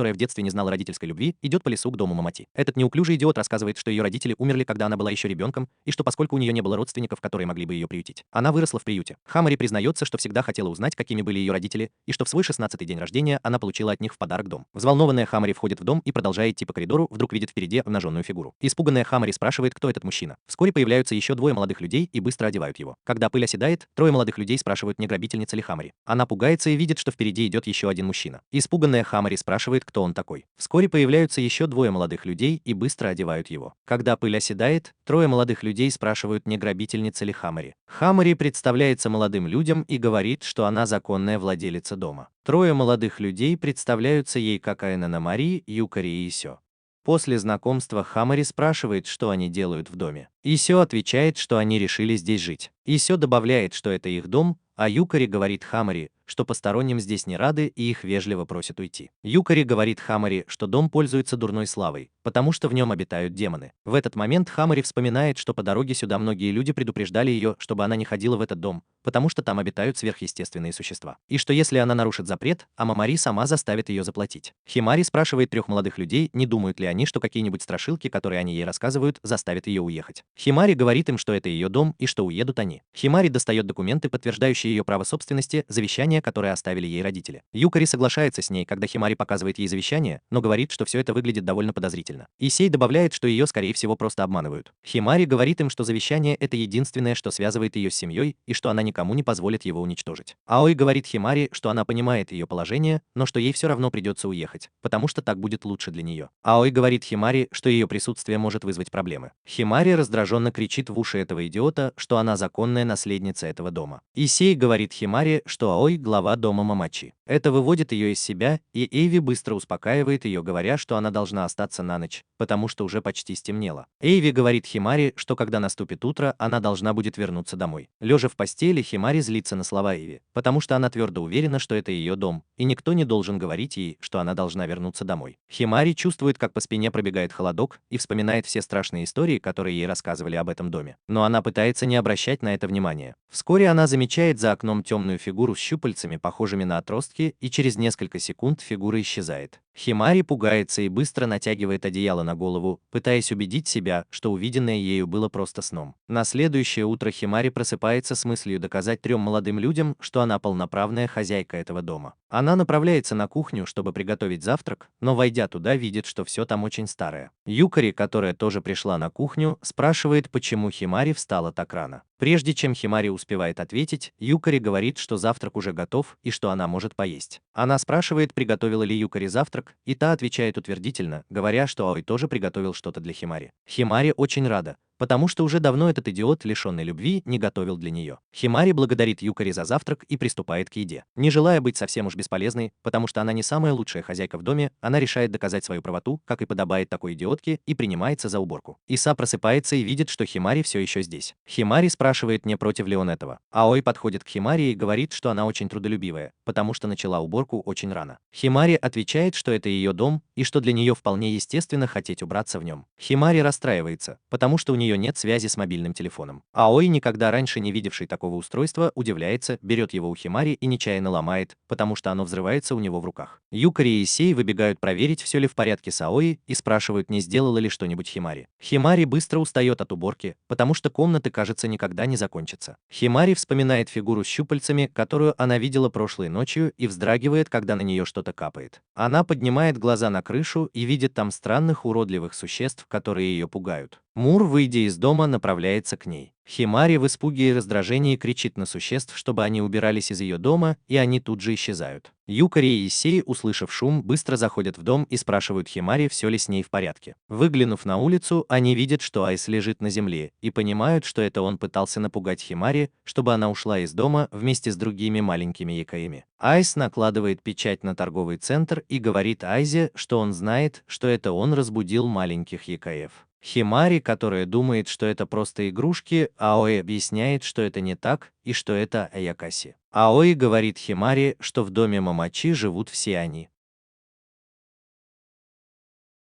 которая в детстве не знала родительской любви, идет по лесу к дому Момочи. Этот неуклюжий идиот рассказывает, что ее родители умерли, когда она была еще ребенком, и что поскольку у нее не было родственников, которые могли бы ее приютить, она выросла в приюте. Хамари признается, что всегда хотела узнать, какими были ее родители, и что в свой 16-й день рождения она получила от них в подарок дом. Взволнованная Хамари входит в дом и, продолжая идти по коридору, вдруг видит впереди обнаженную фигуру. Испуганная Хамари спрашивает, кто этот мужчина. Вскоре появляются еще двое молодых людей и быстро одевают его. Когда пыль оседает, трое молодых людей спрашивают, не грабительница ли Хамари. Она пугается и видит, что впереди идет еще один мужчина. Испуганная Хамари спрашивает, кто он такой. Вскоре появляются еще двое молодых людей и быстро одевают его. Когда пыль оседает, трое молодых людей спрашивают, не грабительница ли Хамари. Хамари представляется молодым людям и говорит, что она законная владелица дома. Трое молодых людей представляются ей как Айнана Мари, Юкари и Исё. После знакомства Хамари спрашивает, что они делают в доме. Исё отвечает, что они решили здесь жить. Исё добавляет, что это их дом, а Юкари говорит Хамари, что посторонним здесь не рады и их вежливо просят уйти. Юкари говорит Хамари, что дом пользуется дурной славой, потому что в нем обитают демоны. В этот момент Хамари вспоминает, что по дороге сюда многие люди предупреждали ее, чтобы она не ходила в этот дом, потому что там обитают сверхъестественные существа. И что если она нарушит запрет, а Момари сама заставит ее заплатить. Химари спрашивает трех молодых людей, не думают ли они, что какие-нибудь страшилки, которые они ей рассказывают, заставят ее уехать. Химари говорит им, что это ее дом и что уедут они. Химари достает документы, подтверждающие ее право собственности, завещание, которое оставили ей родители. Юкари соглашается с ней, когда Химари показывает ей завещание, но говорит, что все это выглядит довольно подозрительно. Исей добавляет, что ее, скорее всего, просто обманывают. Химари говорит им, что завещание – это единственное, что связывает ее с семьей, и что она никому не позволит его уничтожить. Аой говорит Химари, что она понимает ее положение, но что ей все равно придется уехать, потому что так будет лучше для нее. Аой говорит Химари, что ее присутствие может вызвать проблемы. Химари раздраженно кричит в уши этого идиота, что она законная наследница этого дома. Исей говорит Химари, что Аой – глава дома Момочи. Это выводит ее из себя, и Эйви быстро успокаивает ее, говоря, что она должна остаться на ночь, потому что уже почти стемнело. Эйви говорит Химари, что когда наступит утро, она должна будет вернуться домой. Лежа в постели, Химари злится на слова Эйви, потому что она твердо уверена, что это ее дом, и никто не должен говорить ей, что она должна вернуться домой. Химари чувствует, как по спине пробегает холодок, и вспоминает все страшные истории, которые ей рассказывали об этом доме. Но она пытается не обращать на это внимания. Вскоре она замечает за окном темную фигуру с щупальцами, похожими на отростки, и через несколько секунд фигура исчезает. Химари пугается и быстро натягивает одеяло на голову, пытаясь убедить себя, что увиденное ею было просто сном. На следующее утро Химари просыпается с мыслью доказать трем молодым людям, что она полноправная хозяйка этого дома. Она направляется на кухню, чтобы приготовить завтрак, но, войдя туда, видит, что все там очень старое. Юкари, которая тоже пришла на кухню, спрашивает, почему Химари встала так рано. Прежде чем Химари успевает ответить, Юкари говорит, что завтрак уже готов и что она может поесть. Она спрашивает, приготовила ли Юкари завтрак, и та отвечает утвердительно, говоря, что Аой тоже приготовил что-то для Химари. Химари очень рада, потому что уже давно этот идиот, лишенный любви, не готовил для нее. Химари благодарит Юкари за завтрак и приступает к еде. Не желая быть совсем уж бесполезной, потому что она не самая лучшая хозяйка в доме, она решает доказать свою правоту, как и подобает такой идиотке, и принимается за уборку. Иса просыпается и видит, что Химари все еще здесь. Химари спрашивает, не против ли он этого. Аой подходит к Химари и говорит, что она очень трудолюбивая, потому что начала уборку очень рано. Химари отвечает, что это ее дом, и что для нее вполне естественно хотеть убраться в нем. Химари расстраивается, потому что у нее нет связи с мобильным телефоном. Аой, никогда раньше не видевший такого устройства, удивляется, берет его у Химари и нечаянно ломает, потому что оно взрывается у него в руках. Юкари и Исей выбегают проверить, все ли в порядке с Аой, и спрашивают, не сделала ли что-нибудь Химари. Химари быстро устает от уборки, потому что комнаты, кажется, никогда не закончатся. Химари вспоминает фигуру с щупальцами, которую она видела прошлой ночью, и вздрагивает, когда на нее что-то капает. Она поднимает глаза на крышу и видит там странных уродливых существ, которые ее пугают. Мур, выйдя из дома, направляется к ней. Химари в испуге и раздражении кричит на существ, чтобы они убирались из ее дома, и они тут же исчезают. Юкари и Исей, услышав шум, быстро заходят в дом и спрашивают Химари, все ли с ней в порядке. Выглянув на улицу, они видят, что Айс лежит на земле, и понимают, что это он пытался напугать Химари, чтобы она ушла из дома вместе с другими маленькими якаями. Айс накладывает печать на торговый центр и говорит Айзе, что он знает, что это он разбудил маленьких якаев. Химари, которая думает, что это просто игрушки, Аой объясняет, что это не так и что это Аякаси. Аой говорит Химари, что в доме Момочи живут все они.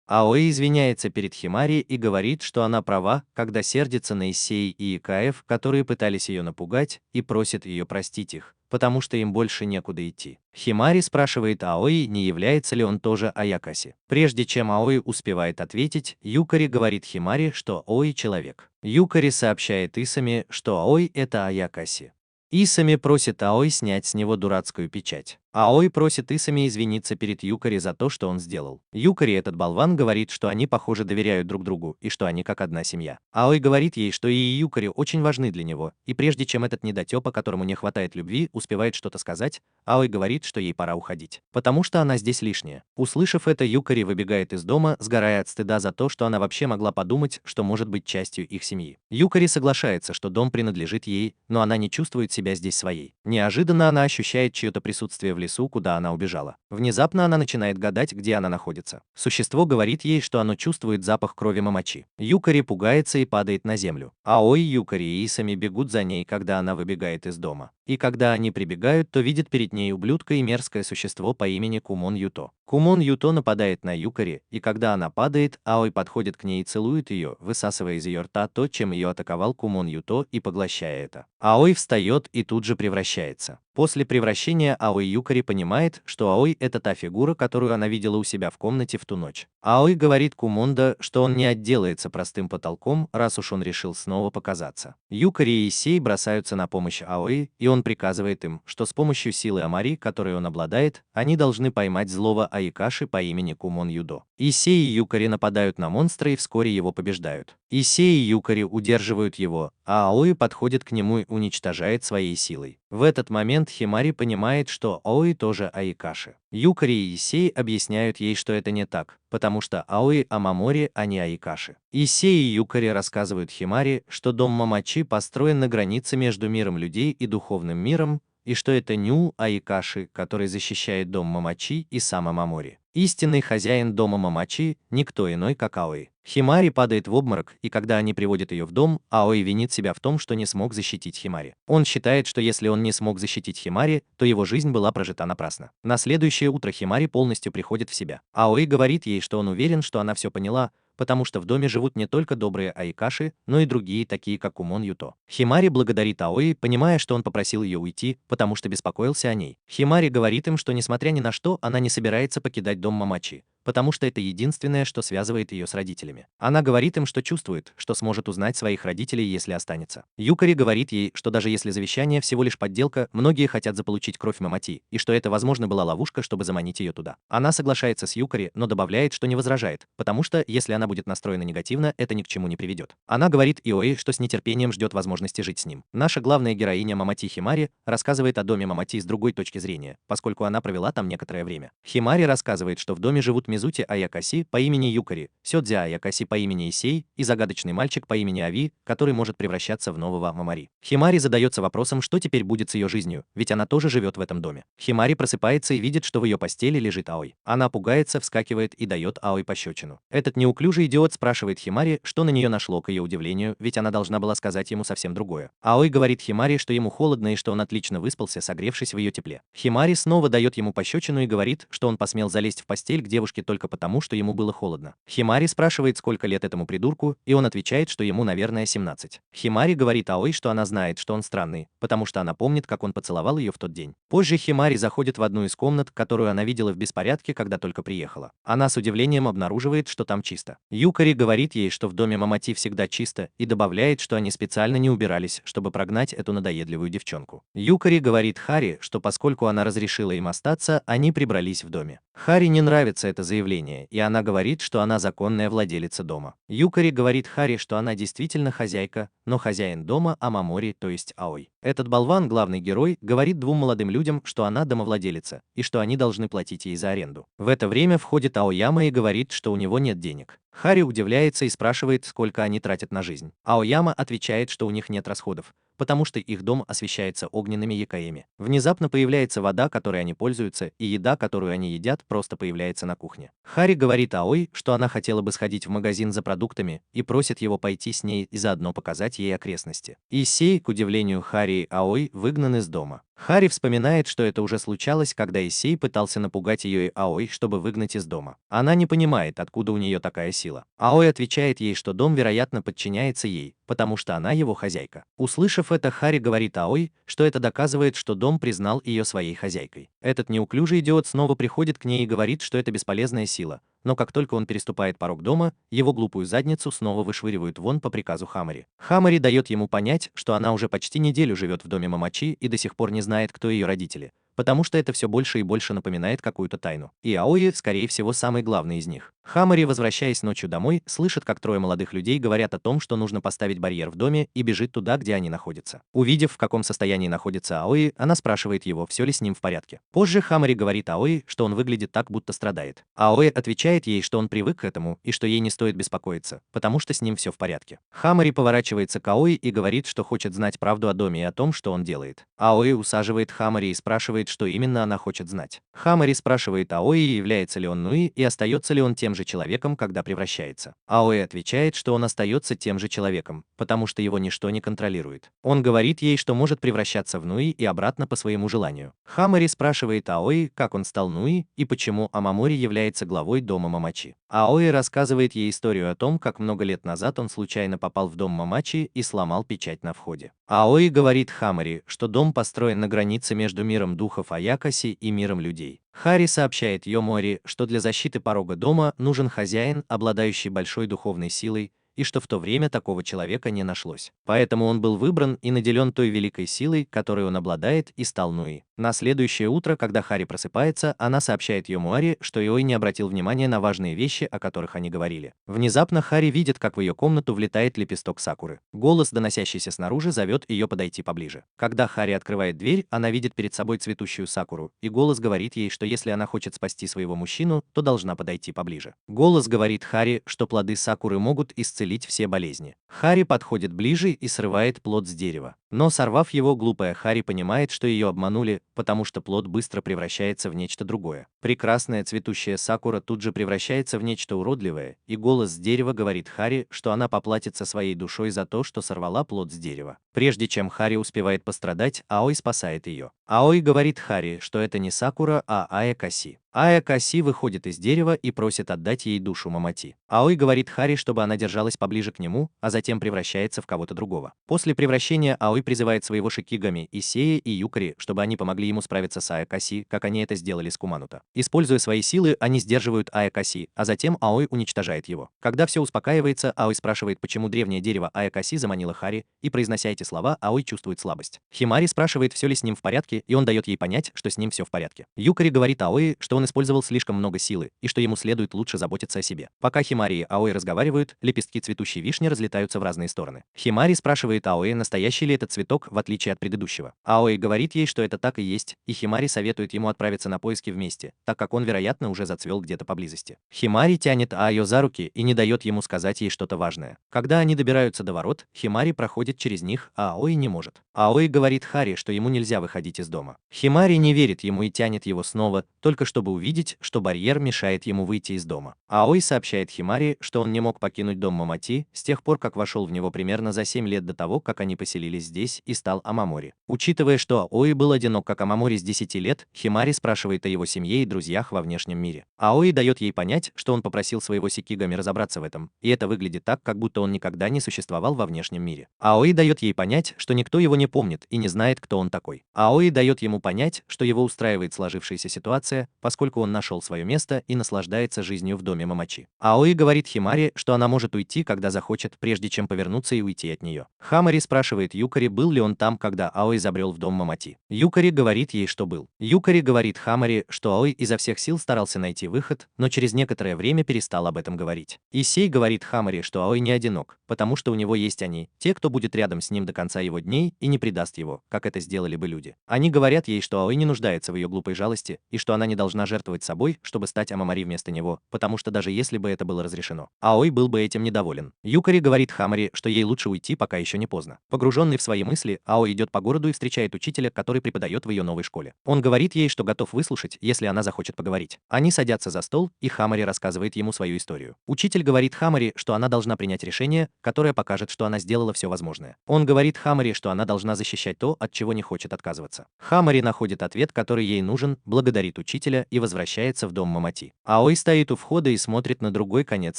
Аой извиняется перед Химари и говорит, что она права, когда сердится на Исей и Икаев, которые пытались ее напугать, и просит ее простить их, потому что им больше некуда идти. Химари спрашивает Аои, не является ли он тоже Аякаси. Прежде чем Аои успевает ответить, Юкари говорит Химари, что Аои человек. Юкари сообщает Исами, что Аои это Аякаси. Исами просит Аои снять с него дурацкую печать. Аои просит Исами извиниться перед Юкари за то, что он сделал. Юкари, этот болван, говорит, что они, похоже, доверяют друг другу и что они как одна семья. Аои говорит ей, что и Юкари очень важны для него, и прежде чем этот недотепа, которому не хватает любви, успевает что-то сказать, Аои говорит, что ей пора уходить, потому что она здесь лишняя. Услышав это, Юкари выбегает из дома, сгорая от стыда за то, что она вообще могла подумать, что может быть частью их семьи. Юкари соглашается, что дом принадлежит ей, но она не чувствует себя здесь своей. Неожиданно она ощущает чье-то присутствие в лесу, куда она убежала. Внезапно она начинает гадать, где она находится. Существо говорит ей, что оно чувствует запах крови Момочи. Юкари пугается и падает на землю. Аои, Юкари и Исами бегут за ней, когда она выбегает из дома. И когда они прибегают, то видят перед ней ублюдка и мерзкое существо по имени Кумон Юто. Кумон Юто нападает на Юкари, и когда она падает, Аои подходит к ней и целует ее, высасывая из ее рта то, чем ее атаковал Кумон Юто, и поглощая это. Аои встает и тут же превращается. После превращения Аои Юкари понимает, что Аои это та фигура, которую она видела у себя в комнате в ту ночь. Аои говорит Кумондо, что он не отделается простым потолком, раз уж он решил снова показаться. Юкари и Исей бросаются на помощь Аои, и он приказывает им, что с помощью силы Амари, которой он обладает, они должны поймать злого Аикаши по имени Кумон Юдо. Исей и Юкари нападают на монстра и вскоре его побеждают. Исей и Юкари удерживают его, а Аои подходит к нему и уничтожает своей силой. В этот момент Химари понимает, что Аои тоже Аикаши. Юкари и Исей объясняют ей, что это не так, потому что Аои Амамори, а не Аикаши. Исей и Юкари рассказывают Химари, что дом Момочи построен на границе между миром людей и духовным миром, и что это Ню Аикаши, который защищает дом Момочи и сам Амамори. Истинный хозяин дома Момочи – никто иной, как Аои. Химари падает в обморок, и когда они приводят ее в дом, Аои винит себя в том, что не смог защитить Химари. Он считает, что если он не смог защитить Химари, то его жизнь была прожита напрасно. На следующее утро Химари полностью приходит в себя. Аои говорит ей, что он уверен, что она все поняла, потому что в доме живут не только добрые Аикаши, но и другие, такие как Кумон Юто. Химари благодарит Аои, понимая, что он попросил ее уйти, потому что беспокоился о ней. Химари говорит им, что несмотря ни на что, она не собирается покидать дом Момочи, потому что это единственное, что связывает ее с родителями. Она говорит им, что чувствует, что сможет узнать своих родителей, если останется. Юкари говорит ей, что даже если завещание всего лишь подделка, многие хотят заполучить кровь Момочи, и что это, возможно, была ловушка, чтобы заманить ее туда. Она соглашается с Юкари, но добавляет, что не возражает, потому что, если она будет настроена негативно, это ни к чему не приведет. Она говорит Иои, что с нетерпением ждет возможности жить с ним. Наша главная героиня Момочи Химари рассказывает о доме Момочи с другой точки зрения, поскольку она провела там некоторое время. Химари рассказывает, что в доме живут Мизути Аякаси по имени Юкари, Сёдзя Аякаси по имени Исей и загадочный мальчик по имени Ави, который может превращаться в нового Момори. Химари задается вопросом, что теперь будет с ее жизнью, ведь она тоже живет в этом доме. Химари просыпается и видит, что в ее постели лежит Аой. Она пугается, вскакивает и дает Аой пощечину. Этот неуклюжий идиот спрашивает Химари, что на нее нашло, к ее удивлению, ведь она должна была сказать ему совсем другое. Аой говорит Химари, что ему холодно и что он отлично выспался, согревшись в ее тепле. Химари снова дает ему пощечину и говорит, что он посмел залезть в постель к девушке только потому, что ему было холодно. Химари спрашивает, сколько лет этому придурку, и он отвечает, что ему, наверное, 17. Химари говорит Аой, что она знает, что он странный, потому что она помнит, как он поцеловал ее в тот день. Позже Химари заходит в одну из комнат, которую она видела в беспорядке, когда только приехала. Она с удивлением обнаруживает, что там чисто. Юкари говорит ей, что в доме Момочи всегда чисто, и добавляет, что они специально не убирались, чтобы прогнать эту надоедливую девчонку. Юкари говорит Хари, что поскольку она разрешила им остаться, они прибрались в доме. Хари не нравится это заявление, и она говорит, что она законная владелица дома. Юкари говорит Хари, что она действительно хозяйка, но хозяин дома Амамори, то есть Аой. Этот болван, главный герой, говорит двум молодым людям, что она домовладелица, и что они должны платить ей за аренду. В это время входит Аояма и говорит, что у него нет денег. Хари удивляется и спрашивает, сколько они тратят на жизнь. Аояма отвечает, что у них нет расходов, потому что их дом освещается огненными якаями. Внезапно появляется вода, которой они пользуются, и еда, которую они едят, просто появляется на кухне. Хари говорит Аой, что она хотела бы сходить в магазин за продуктами, и просит его пойти с ней и заодно показать ей окрестности. Исей, к удивлению Хари и Аой, выгнан из дома. Хари вспоминает, что это уже случалось, когда Issei пытался напугать ее и Аой, чтобы выгнать из дома. Она не понимает, откуда у нее такая сила. Аой отвечает ей, что дом, вероятно, подчиняется ей, потому что она его хозяйка. Услышав это, Хари говорит Аой, что это доказывает, что дом признал ее своей хозяйкой. Этот неуклюжий идиот снова приходит к ней и говорит, что это бесполезная сила, но как только он переступает порог дома, его глупую задницу снова вышвыривают вон по приказу Хамари. Хамари дает ему понять, что она уже почти неделю живет в доме Мамачи и до сих пор не знает, кто ее родители, потому что это все больше и больше напоминает какую-то тайну. И Аои, скорее всего, самый главный из них. Хамари, возвращаясь ночью домой, слышит, как трое молодых людей говорят о том, что нужно поставить барьер в доме, и бежит туда, где они находятся. Увидев, в каком состоянии находится Аои, она спрашивает его, все ли с ним в порядке. Позже Хамари говорит Аои, что он выглядит так, будто страдает. Аои отвечает ей, что он привык к этому и что ей не стоит беспокоиться, потому что с ним все в порядке. Хамари поворачивается к Аои и говорит, что хочет знать правду о доме и о том, что он делает. Аои усаживает Хамари и спрашивает, что именно она хочет знать. Хамари спрашивает Аои, является ли он Нуи и остается ли он тем же человеком, когда превращается. Аои отвечает, что он остается тем же человеком, потому что его ничто не контролирует. Он говорит ей, что может превращаться в Нуи и обратно по своему желанию. Хамари спрашивает Аои, как он стал Нуи и почему Амамори является главой дома Мамачи. Аои рассказывает ей историю о том, как много лет назад он случайно попал в дом Мамачи и сломал печать на входе. Аои говорит Хамари, что дом построен на границе между миром духов Аякаси и миром людей. Хари сообщает Йомори, что для защиты порога дома нужен хозяин, обладающий большой духовной силой, и что в то время такого человека не нашлось. Поэтому он был выбран и наделен той великой силой, которой он обладает, и стал Нуи. На следующее утро, когда Хари просыпается, она сообщает Йомуари, что Иой не обратил внимания на важные вещи, о которых они говорили. Внезапно Хари видит, как в ее комнату влетает лепесток сакуры. Голос, доносящийся снаружи, зовет ее подойти поближе. Когда Хари открывает дверь, она видит перед собой цветущую сакуру, и голос говорит ей, что если она хочет спасти своего мужчину, то должна подойти поближе. Голос говорит Хари, что плоды сакуры могут исцелить все болезни. Хари подходит ближе и срывает плод с дерева. Но сорвав его, глупая Хари понимает, что ее обманули, потому что плод быстро превращается в нечто другое. Прекрасная цветущая сакура тут же превращается в нечто уродливое, и голос с дерева говорит Хари, что она поплатится своей душой за то, что сорвала плод с дерева. Прежде чем Хари успевает пострадать, Аой спасает ее. Аой говорит Хари, что это не сакура, а Аякаси. Аякаси выходит из дерева и просит отдать ей душу Мамати. Аой говорит Хари, чтобы она держалась поближе к нему, а затем превращается в кого-то другого. После превращения Аой призывает своего шикигами Исея и Юкари, чтобы они помогли ему справиться с Аякаси, как они это сделали с Куманута. Используя свои силы, они сдерживают Аякаси, а затем Аой уничтожает его. Когда все успокаивается, Аой спрашивает, почему древнее дерево Аякаси заманило Хари, и, произнося эти слова, Аой чувствует слабость. Химари спрашивает, все ли с ним в порядке, и он дает ей понять, что с ним все в порядке. Юкари говорит Аой, что он использовал слишком много силы, и что ему следует лучше заботиться о себе. Пока Химари и Аой разговаривают, лепестки цветущей вишни разлетаются в разные стороны. Химари спрашивает Аой, настоящий ли этот цветок, в отличие от предыдущего. Аой говорит ей, что это так и есть, и Химари советует ему отправиться на поиски вместе, так как он, вероятно, уже зацвел где-то поблизости. Химари тянет Айо за руки и не дает ему сказать ей что-то важное. Когда они добираются до ворот, Химари проходит через них, а Аой не может. Аой говорит Хари, что ему нельзя выходить из дома. Химари не верит ему и тянет его снова, только чтобы увидеть, что барьер мешает ему выйти из дома. Аой сообщает Химари, что он не мог покинуть дом Мамати с тех пор, как вошел в него примерно за 7 лет до того, как они поселились здесь и стал Амамори. Учитывая, что Аой был одинок как Амамори с 10 лет, Химари спрашивает о его семье и друзьях во внешнем мире. Аой дает ей понять, что он попросил своего сикигами разобраться в этом, и это выглядит так, как будто он никогда не существовал во внешнем мире. Аой дает ей понять, что никто его не помнит и не знает, кто он такой. Аой дает ему понять, что его устраивает сложившаяся ситуация, поскольку он нашел свое место и наслаждается жизнью в доме Мамачи. Аой говорит Химари, что она может уйти, когда захочет, прежде чем повернуться и уйти от нее. Хамари спрашивает Юкари, был ли он там, когда Аой забрел в дом Мамати. Юкари говорит ей, что был. Юкари говорит Хамари, что Аой изо всех сил старался найти выход, но через некоторое время перестал об этом говорить. Исей говорит Хамари, что Аой не одинок, потому что у него есть они, те, кто будет рядом с ним до конца его дней и не предаст его, как это сделали бы люди. Они говорят ей, что Аой не нуждается в ее глупой жалости и что она не должна должна жертвовать собой, чтобы стать Амамари вместо него, потому что даже если бы это было разрешено, Аой был бы этим недоволен. Юкари говорит Хамари, что ей лучше уйти, пока еще не поздно. Погруженный в свои мысли, Аой идет по городу и встречает учителя, который преподает в ее новой школе. Он говорит ей, что готов выслушать, если она захочет поговорить. Они садятся за стол, и Хамари рассказывает ему свою историю. Учитель говорит Хамари, что она должна принять решение, которое покажет, что она сделала все возможное. Он говорит Хамари, что она должна защищать то, от чего не хочет отказываться. Хамари находит ответ, который ей нужен, благодарит учителя и возвращается в дом Мамати. Аой стоит у входа и смотрит на другой конец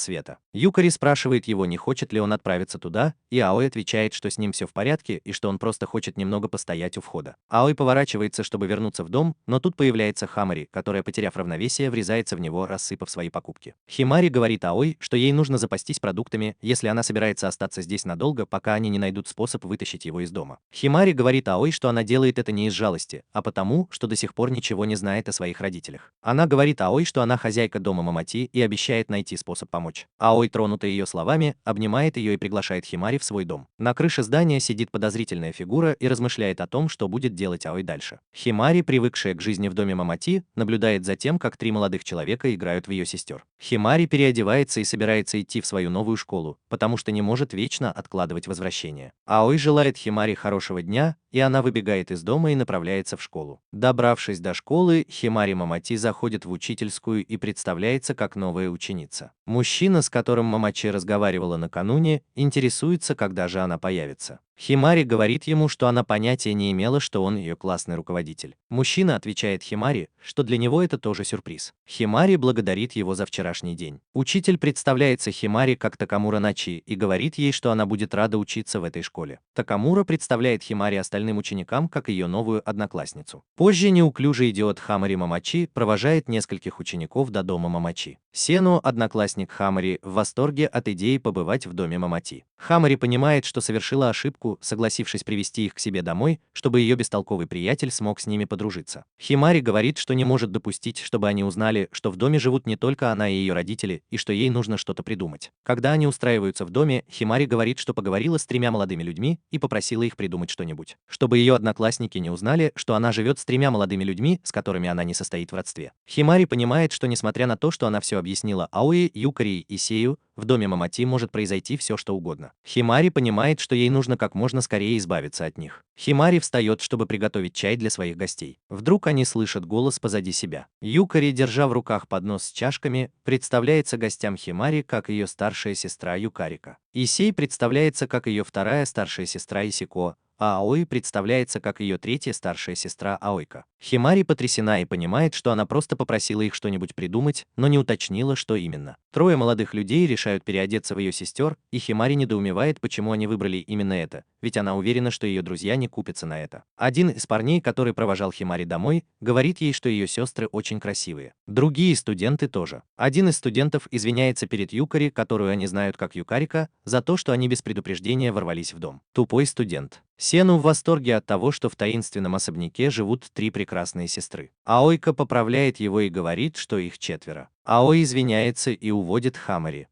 света. Юкари спрашивает его, не хочет ли он отправиться туда, и Аой отвечает, что с ним все в порядке и что он просто хочет немного постоять у входа. Аой поворачивается, чтобы вернуться в дом, но тут появляется Хамари, которая, потеряв равновесие, врезается в него, рассыпав свои покупки. Химари говорит Аой, что ей нужно запастись продуктами, если она собирается остаться здесь надолго, пока они не найдут способ вытащить его из дома. Химари говорит Аой, что она делает это не из жалости, а потому, что до сих пор ничего не знает о своих родителях. Она говорит Аой, что она хозяйка дома Мамати и обещает найти способ помочь. Аой, тронутая ее словами, обнимает ее и приглашает Химари в свой дом. На крыше здания сидит подозрительная фигура и размышляет о том, что будет делать Аой дальше. Химари, привыкшая к жизни в доме Мамати, наблюдает за тем, как три молодых человека играют в ее сестер. Химари переодевается и собирается идти в свою новую школу, потому что не может вечно откладывать возвращение. Аой желает Химари хорошего дня, и она выбегает из дома и направляется в школу. Добравшись до школы, Химари Мамати заходит в учительскую и представляется как новая ученица. Мужчина, с которым Мамачи разговаривала накануне, интересуется, когда же она появится. Химари говорит ему, что она понятия не имела, что он ее классный руководитель. Мужчина отвечает Химари, что для него это тоже сюрприз. Химари благодарит его за вчерашний день. Учитель представляется Химари как Такамура Начи и говорит ей, что она будет рада учиться в этой школе. Такамура представляет Химари остальным ученикам как ее новую одноклассницу. Позже неуклюжий идиот Хамари Мамачи провожает нескольких учеников до дома Мамачи. Сену, одноклассник Хамари, в восторге от идеи побывать в доме Мамати. Хамари понимает, что совершила ошибку, согласившись привести их к себе домой, чтобы ее бестолковый приятель смог с ними подружиться. Химари говорит, что не может допустить, чтобы они узнали, что в доме живут не только она и ее родители, и что ей нужно что-то придумать. Когда они устраиваются в доме, Химари говорит, что поговорила с тремя молодыми людьми и попросила их придумать что-нибудь, чтобы ее одноклассники не узнали, что она живет с тремя молодыми людьми, с которыми она не состоит в родстве. Химари понимает, что несмотря на то, что она все объяснила Аои, Юкари и Сею, в доме Мамати может произойти все, что угодно. Химари понимает, что ей нужно как можно скорее избавиться от них. Химари встает, чтобы приготовить чай для своих гостей. Вдруг они слышат голос позади себя. Юкари, держа в руках поднос с чашками, представляется гостям Химари как ее старшая сестра Юкарика. Исей представляется как ее вторая старшая сестра Исико, а Аой представляется как ее третья старшая сестра Аойка. Химари потрясена и понимает, что она просто попросила их что-нибудь придумать, но не уточнила, что именно. Трое молодых людей решают переодеться в ее сестер, и Химари недоумевает, почему они выбрали именно это, ведь она уверена, что ее друзья не купятся на это. Один из парней, который провожал Химари домой, говорит ей, что ее сестры очень красивые. Другие студенты тоже. Один из студентов извиняется перед Юкари, которую они знают как Юкарика, за то, что они без предупреждения ворвались в дом. Тупой студент. Сену в восторге от того, что в таинственном особняке живут три прекрасные сестры. Аойка поправляет его и говорит, что их четверо. Аой извиняется и уводит Хамари.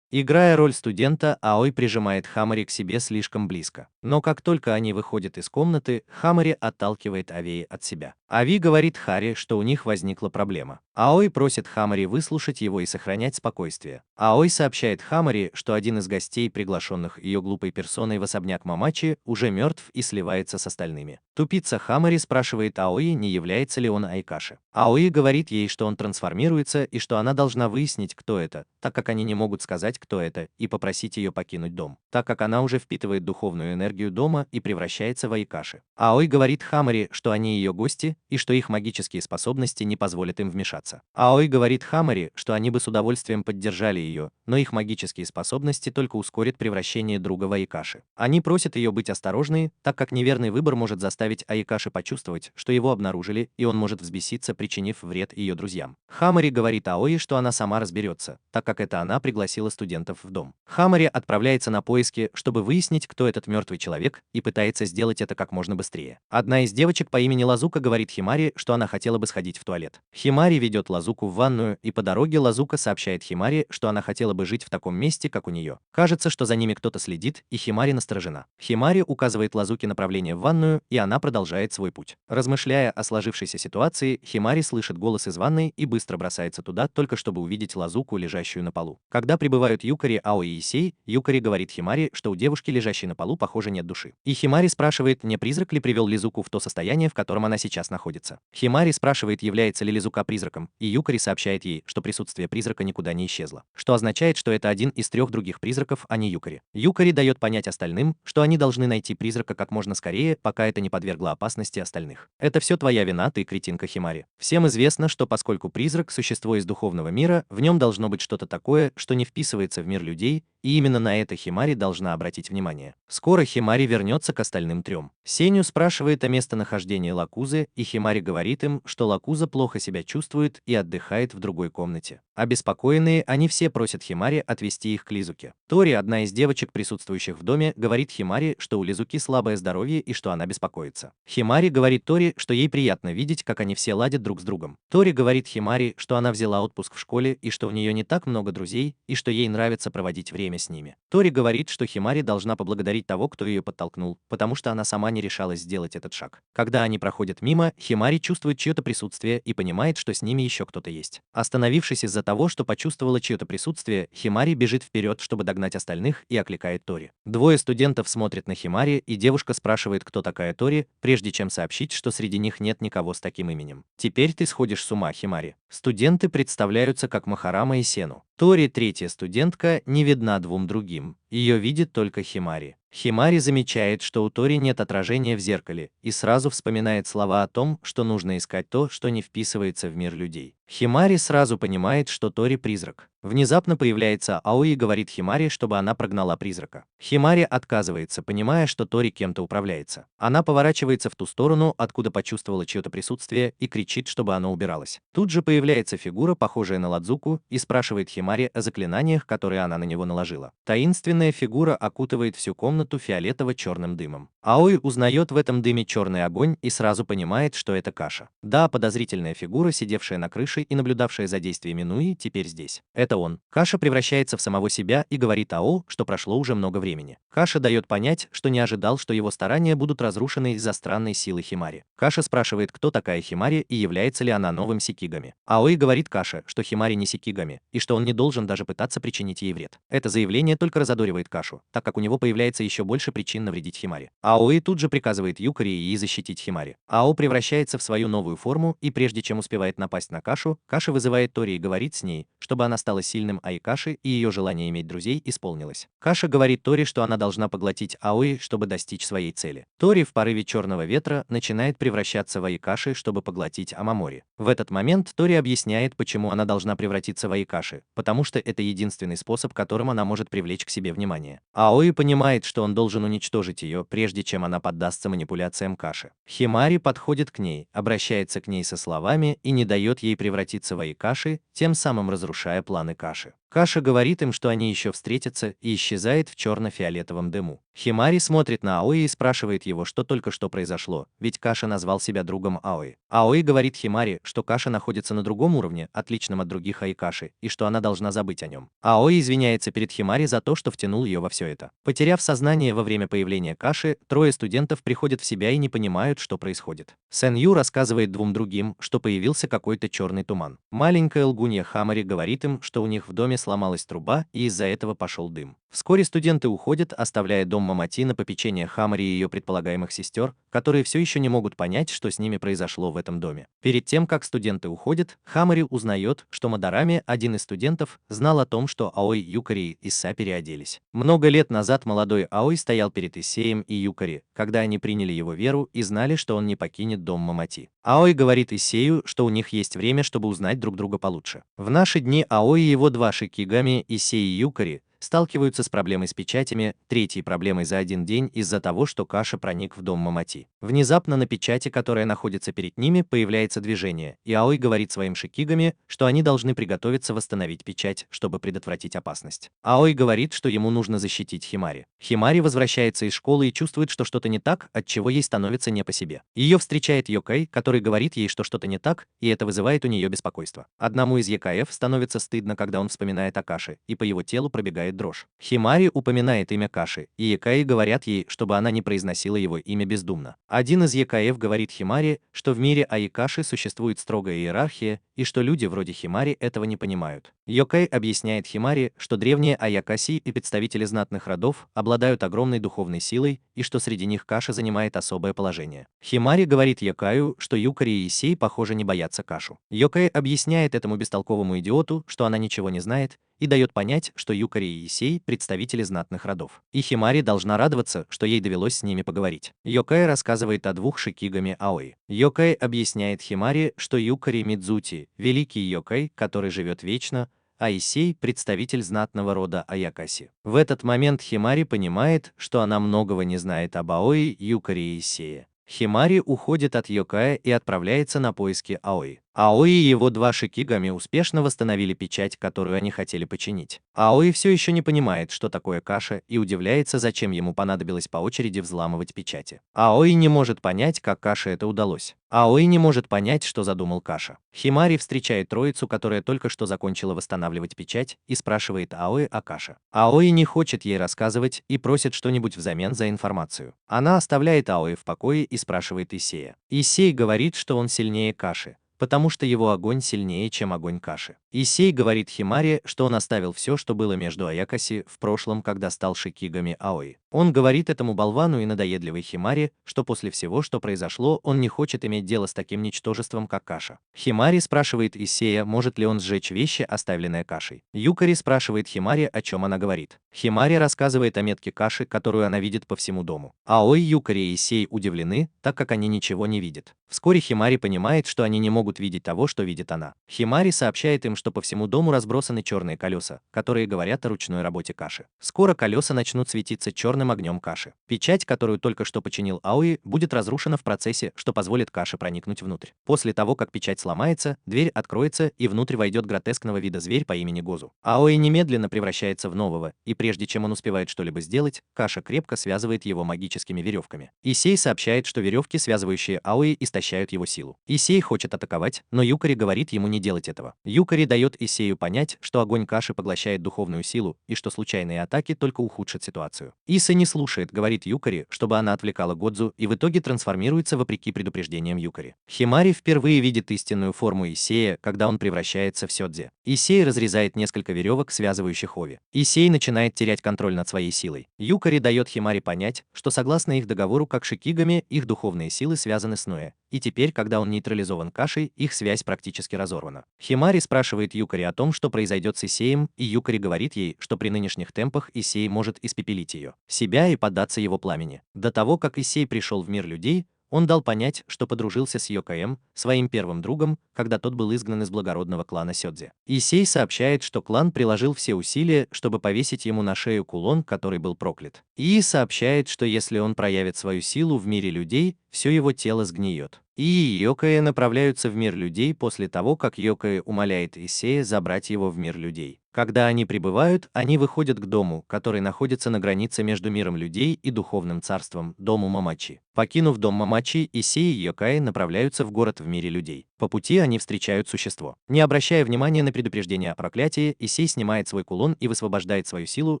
Играя роль студента, Аой прижимает Хамари к себе слишком близко. Но как только они выходят из комнаты, Хамари отталкивает Авии от себя. Ави говорит Хари, что у них возникла проблема. Аой просит Хамари выслушать его и сохранять спокойствие. Аой сообщает Хамари, что один из гостей, приглашенных ее глупой персоной в особняк Мамачи, уже мертв и сливается с остальными. Тупица Хамари спрашивает Аои, не является ли он Айкаши. Аои говорит ей, что он трансформируется и что она должна выяснить, кто это, так как они не могут сказать, кто это, и попросить ее покинуть дом, так как она уже впитывает духовную энергию дома и превращается в Айкаши. Аой говорит Хамари, что они ее гости и что их магические способности не позволят им вмешаться. Аой говорит Хамари, что они бы с удовольствием поддержали ее, но их магические способности только ускорят превращение друга в Айкаши. Они просят ее быть осторожной, так как неверный выбор может заставить Айкаши почувствовать, что его обнаружили, и он может взбеситься, причинив вред ее друзьям. Хамари говорит Аои, что она сама разберется, так как это она пригласила студентов в дом. Хамари отправляется на поиски, чтобы выяснить, кто этот мертвый человек, и пытается сделать это как можно быстрее. Одна из девочек по имени Лазука говорит Химари, что она хотела бы сходить в туалет. Химари ведет Лазуку в ванную, и по дороге Лазука сообщает Химари, что она хотела бы жить в таком месте, как у нее. Кажется, что за ними кто-то следит, и Химари насторожена. Химари указывает Лазуке направление в ванную, и она она продолжает свой путь. Размышляя о сложившейся ситуации, Химари слышит голос из ванной и быстро бросается туда, только чтобы увидеть Лазуку, лежащую на полу. Когда прибывают Юкари, Аои и Исей, Юкари говорит Химари, что у девушки, лежащей на полу, похоже, нет души. И Химари спрашивает, не призрак ли привел Лизуку в то состояние, в котором она сейчас находится. Химари спрашивает, является ли Лизука призраком, и Юкари сообщает ей, что присутствие призрака никуда не исчезло, что означает, что это один из 3 других призраков, а не Юкари. Юкари дает понять остальным, что они должны найти призрака как можно скорее, пока это не подвергло опасности остальных. Это все твоя вина, ты кретинка Химари. Всем известно, что поскольку призрак – существо из духовного мира, в нем должно быть что-то такое, что не вписывается в мир людей, и именно на это Химари должна обратить внимание. Скоро Химари вернется к остальным 3. Сенью спрашивает о местонахождении Лакузы, и Химари говорит им, что Лакуза плохо себя чувствует и отдыхает в другой комнате. Обеспокоенные, они все просят Химари отвезти их к Лизуке. Тори, одна из девочек, присутствующих в доме, говорит Химари, что у Лизуки слабое здоровье и что она беспокоится. Химари говорит Тори, что ей приятно видеть, как они все ладят друг с другом. Тори говорит Химари, что она взяла отпуск в школе и что у нее не так много друзей, и что ей нравится проводить время с ними. Тори говорит, что Химари должна поблагодарить того, кто ее подтолкнул, потому что она сама не решалась сделать этот шаг. Когда они проходят мимо, Химари чувствует чье-то присутствие и понимает, что с ними еще кто-то есть. Остановившись из-за того, что почувствовала чье-то присутствие, Химари бежит вперед, чтобы догнать остальных, и окликает Тори. 2 студентов смотрят на Химари, и девушка спрашивает, кто такая Тори, прежде чем сообщить, что среди них нет никого с таким именем. Теперь ты сходишь с ума, Химари. Студенты представляются как Махарама и Сену. Тори, 3-я студентка, не видна 2 другим. Ее видит только Химари. Химари замечает, что у Тори нет отражения в зеркале, и сразу вспоминает слова о том, что нужно искать то, что не вписывается в мир людей. Химари сразу понимает, что Тори призрак. Внезапно появляется Аои и говорит Химари, чтобы она прогнала призрака. Химари отказывается, понимая, что Тори кем-то управляется. Она поворачивается в ту сторону, откуда почувствовала чье-то присутствие, и кричит, чтобы оно убиралось. Тут же появляется фигура, похожая на Ладзуку, и спрашивает Химари о заклинаниях, которые она на него наложила. Таинственная фигура окутывает всю комнату фиолетово-черным дымом. Аои узнает в этом дыме черный огонь и сразу понимает, что это Каша. Да, подозрительная фигура, сидевшая на крыше и наблюдавшая за действиями Нуи, теперь здесь. Это он. Каша превращается в самого себя и говорит Ао, что прошло уже много времени. Каша дает понять, что не ожидал, что его старания будут разрушены из-за странной силы Химари. Каша спрашивает, кто такая Химари и является ли она новым Сикигами. Аои говорит Каше, что Химари не Сикигами, и что он не должен даже пытаться причинить ей вред. Это заявление только разодоривает Кашу, так как у него появляется еще больше причин навредить Химари. Аои тут же приказывает Юкари и защитить Химари. Ао превращается в свою новую форму, и прежде чем успевает напасть на Кашу, Каша вызывает Тори и говорит с ней, чтобы она стала сильным Каши, и ее желание иметь друзей исполнилось. Каша говорит Тори, что она должна поглотить Аои, чтобы достичь своей цели. Тори в порыве черного ветра начинает превращаться в Каши, чтобы поглотить Амамори. В этот момент Тори объясняет, почему она должна превратиться в Каши, потому что это единственный способ, которым она может привлечь к себе внимание. Аои понимает, что он должен уничтожить ее, прежде чем она поддастся манипуляциям Каши. Химари подходит к ней, обращается к ней со словами и не дает ей превратиться в Каши, тем самым разрушая планы Каши. Каша говорит им, что они еще встретятся, и исчезает в черно-фиолетовом дыму. Химари смотрит на Аои и спрашивает его, что только что произошло, ведь Каша назвал себя другом Аои. Аои говорит Химари, что Каша находится на другом уровне, отличном от других Каши, и что она должна забыть о нем. Аои извиняется перед Химари за то, что втянул ее во все это. Потеряв сознание во время появления Каши, 3 студентов приходят в себя и не понимают, что происходит. Сэн Ю рассказывает 2 другим, что появился какой-то черный туман. Маленькая лгунья Хамари говорит им, что у них в доме сломалась труба, и из-за этого пошел дым. Вскоре студенты уходят, оставляя дом Мамати на попечение Хамари и ее предполагаемых сестер, которые все еще не могут понять, что с ними произошло в этом доме. Перед тем, как студенты уходят, Хамари узнает, что Мадарами, один из студентов, знал о том, что Аой, Юкари и Исса переоделись. Много лет назад молодой Аой стоял перед Исеем и Юкари, когда они приняли его веру и знали, что он не покинет дом Мамати. Аой говорит Исею, что у них есть время, чтобы узнать друг друга получше. В наши дни Аой и его 2 шикигами, Исей и Юкари, сталкиваются с проблемой с печатями, 3-й проблемой за один день из-за того, что Каша проник в дом Мамати. Внезапно на печати, которая находится перед ними, появляется движение, и Аой говорит своим шикигами, что они должны приготовиться восстановить печать, чтобы предотвратить опасность. Аой говорит, что ему нужно защитить Химари. Химари возвращается из школы и чувствует, что что-то не так, от чего ей становится не по себе. Ее встречает Йокай, который говорит ей, что что-то не так, и это вызывает у нее беспокойство. Одному из Якаев становится стыдно, когда он вспоминает о Каше, и по его телу пробегает пробирает дрожь. Химари упоминает имя Каши, и Якаи говорят ей, чтобы она не произносила его имя бездумно. Один из Якаев говорит Химари, что в мире Аякаши существует строгая иерархия, и что люди вроде Химари этого не понимают. Йокай объясняет Химари, что древние Аякаси и представители знатных родов обладают огромной духовной силой, и что среди них Каша занимает особое положение. Химари говорит Йокаю, что Юкари и Исей, похоже, не боятся Кашу. Йокай объясняет этому бестолковому идиоту, что она ничего не знает, и дает понять, что Юкари и Исей – представители знатных родов. И Химари должна радоваться, что ей довелось с ними поговорить. Йокай рассказывает о двух шикигами Аои. Йокай объясняет Химари, что Юкари Мидзути – великий Йокай, который живет вечно, а Исей – представитель знатного рода Аякаси. В этот момент Химари понимает, что она многого не знает об Аои, Юкари и Исее. Химари уходит от Йокая и отправляется на поиски Аои. Аои и его два шикигами успешно восстановили печать, которую они хотели починить. Аои все еще не понимает, что такое Каша, и удивляется, зачем ему понадобилось по очереди взламывать печати. Аои не может понять, как Каше это удалось. Аои не может понять, что задумал Каша. Химари встречает троицу, которая только что закончила восстанавливать печать, и спрашивает Аои о Каше. Аои не хочет ей рассказывать и просит что-нибудь взамен за информацию. Она оставляет Аои в покое и спрашивает Исея. Исей говорит, что он сильнее Каши, потому что его огонь сильнее, чем огонь Каши. Исей говорит Химари, что он оставил все, что было между Аякаси в прошлом, когда стал шикигами Аои. Он говорит этому болвану и надоедливой Химари, что после всего, что произошло, он не хочет иметь дело с таким ничтожеством, как Каша. Химари спрашивает Исея, может ли он сжечь вещи, оставленные Кашей. Юкари спрашивает Химари, о чем она говорит. Химари рассказывает о метке Каши, которую она видит по всему дому. Аои, Юкари и Исей удивлены, так как они ничего не видят. Вскоре Химари понимает, что они не могут видеть того, что видит она. Химари сообщает им, что по всему дому разбросаны черные колеса, которые говорят о ручной работе Каши. Скоро колеса начнут светиться черным огнем Каши. Печать, которую только что починил Аои, будет разрушена в процессе, что позволит Каше проникнуть внутрь. После того, как печать сломается, дверь откроется, и внутрь войдет гротескного вида зверь по имени Гозу. Аои немедленно превращается в нового, и прежде чем он успевает что-либо сделать, Каша крепко связывает его магическими веревками. Исей сообщает, что веревки, связывающие Аои, истощают его силу. Исей хочет атаковать, но Юкари говорит ему не делать этого. Юкари дает Исею понять, что огонь Каши поглощает духовную силу, и что случайные атаки только ухудшат ситуацию. Иса не слушает, говорит Юкари, чтобы она отвлекала Годзу, и в итоге трансформируется вопреки предупреждениям Юкари. Химари впервые видит истинную форму Исея, когда он превращается в Сёдзе. Исей разрезает несколько веревок, связывающих Ови. Исей начинает терять контроль над своей силой. Юкари дает Химари понять, что согласно их договору как шикигами, их духовные силы связаны с Ноэ, и теперь, когда он нейтрализован Кашей, их связь практически разорвана. Химари спрашивает Юкари о том, что произойдет с Исеем, и Юкари говорит ей, что при нынешних темпах Исей может испепелить ее, себя и поддаться его пламени. До того, как Исей пришел в мир людей, он дал понять, что подружился с Йокаем, своим первым другом, когда тот был изгнан из благородного клана Сёдзе. Исей сообщает, что клан приложил все усилия, чтобы повесить ему на шею кулон, который был проклят. И сообщает, что если он проявит свою силу в мире людей, все его тело сгниет. И Йокаи направляются в мир людей после того, как Йокаи умоляет Исея забрать его в мир людей. Когда они прибывают, они выходят к дому, который находится на границе между миром людей и духовным царством, дому Мамачи. Покинув дом Мамачи, Исей и Йокаи направляются в город в мире людей. По пути они встречают существо. Не обращая внимания на предупреждение о проклятии, Исей снимает свой кулон и высвобождает свою силу,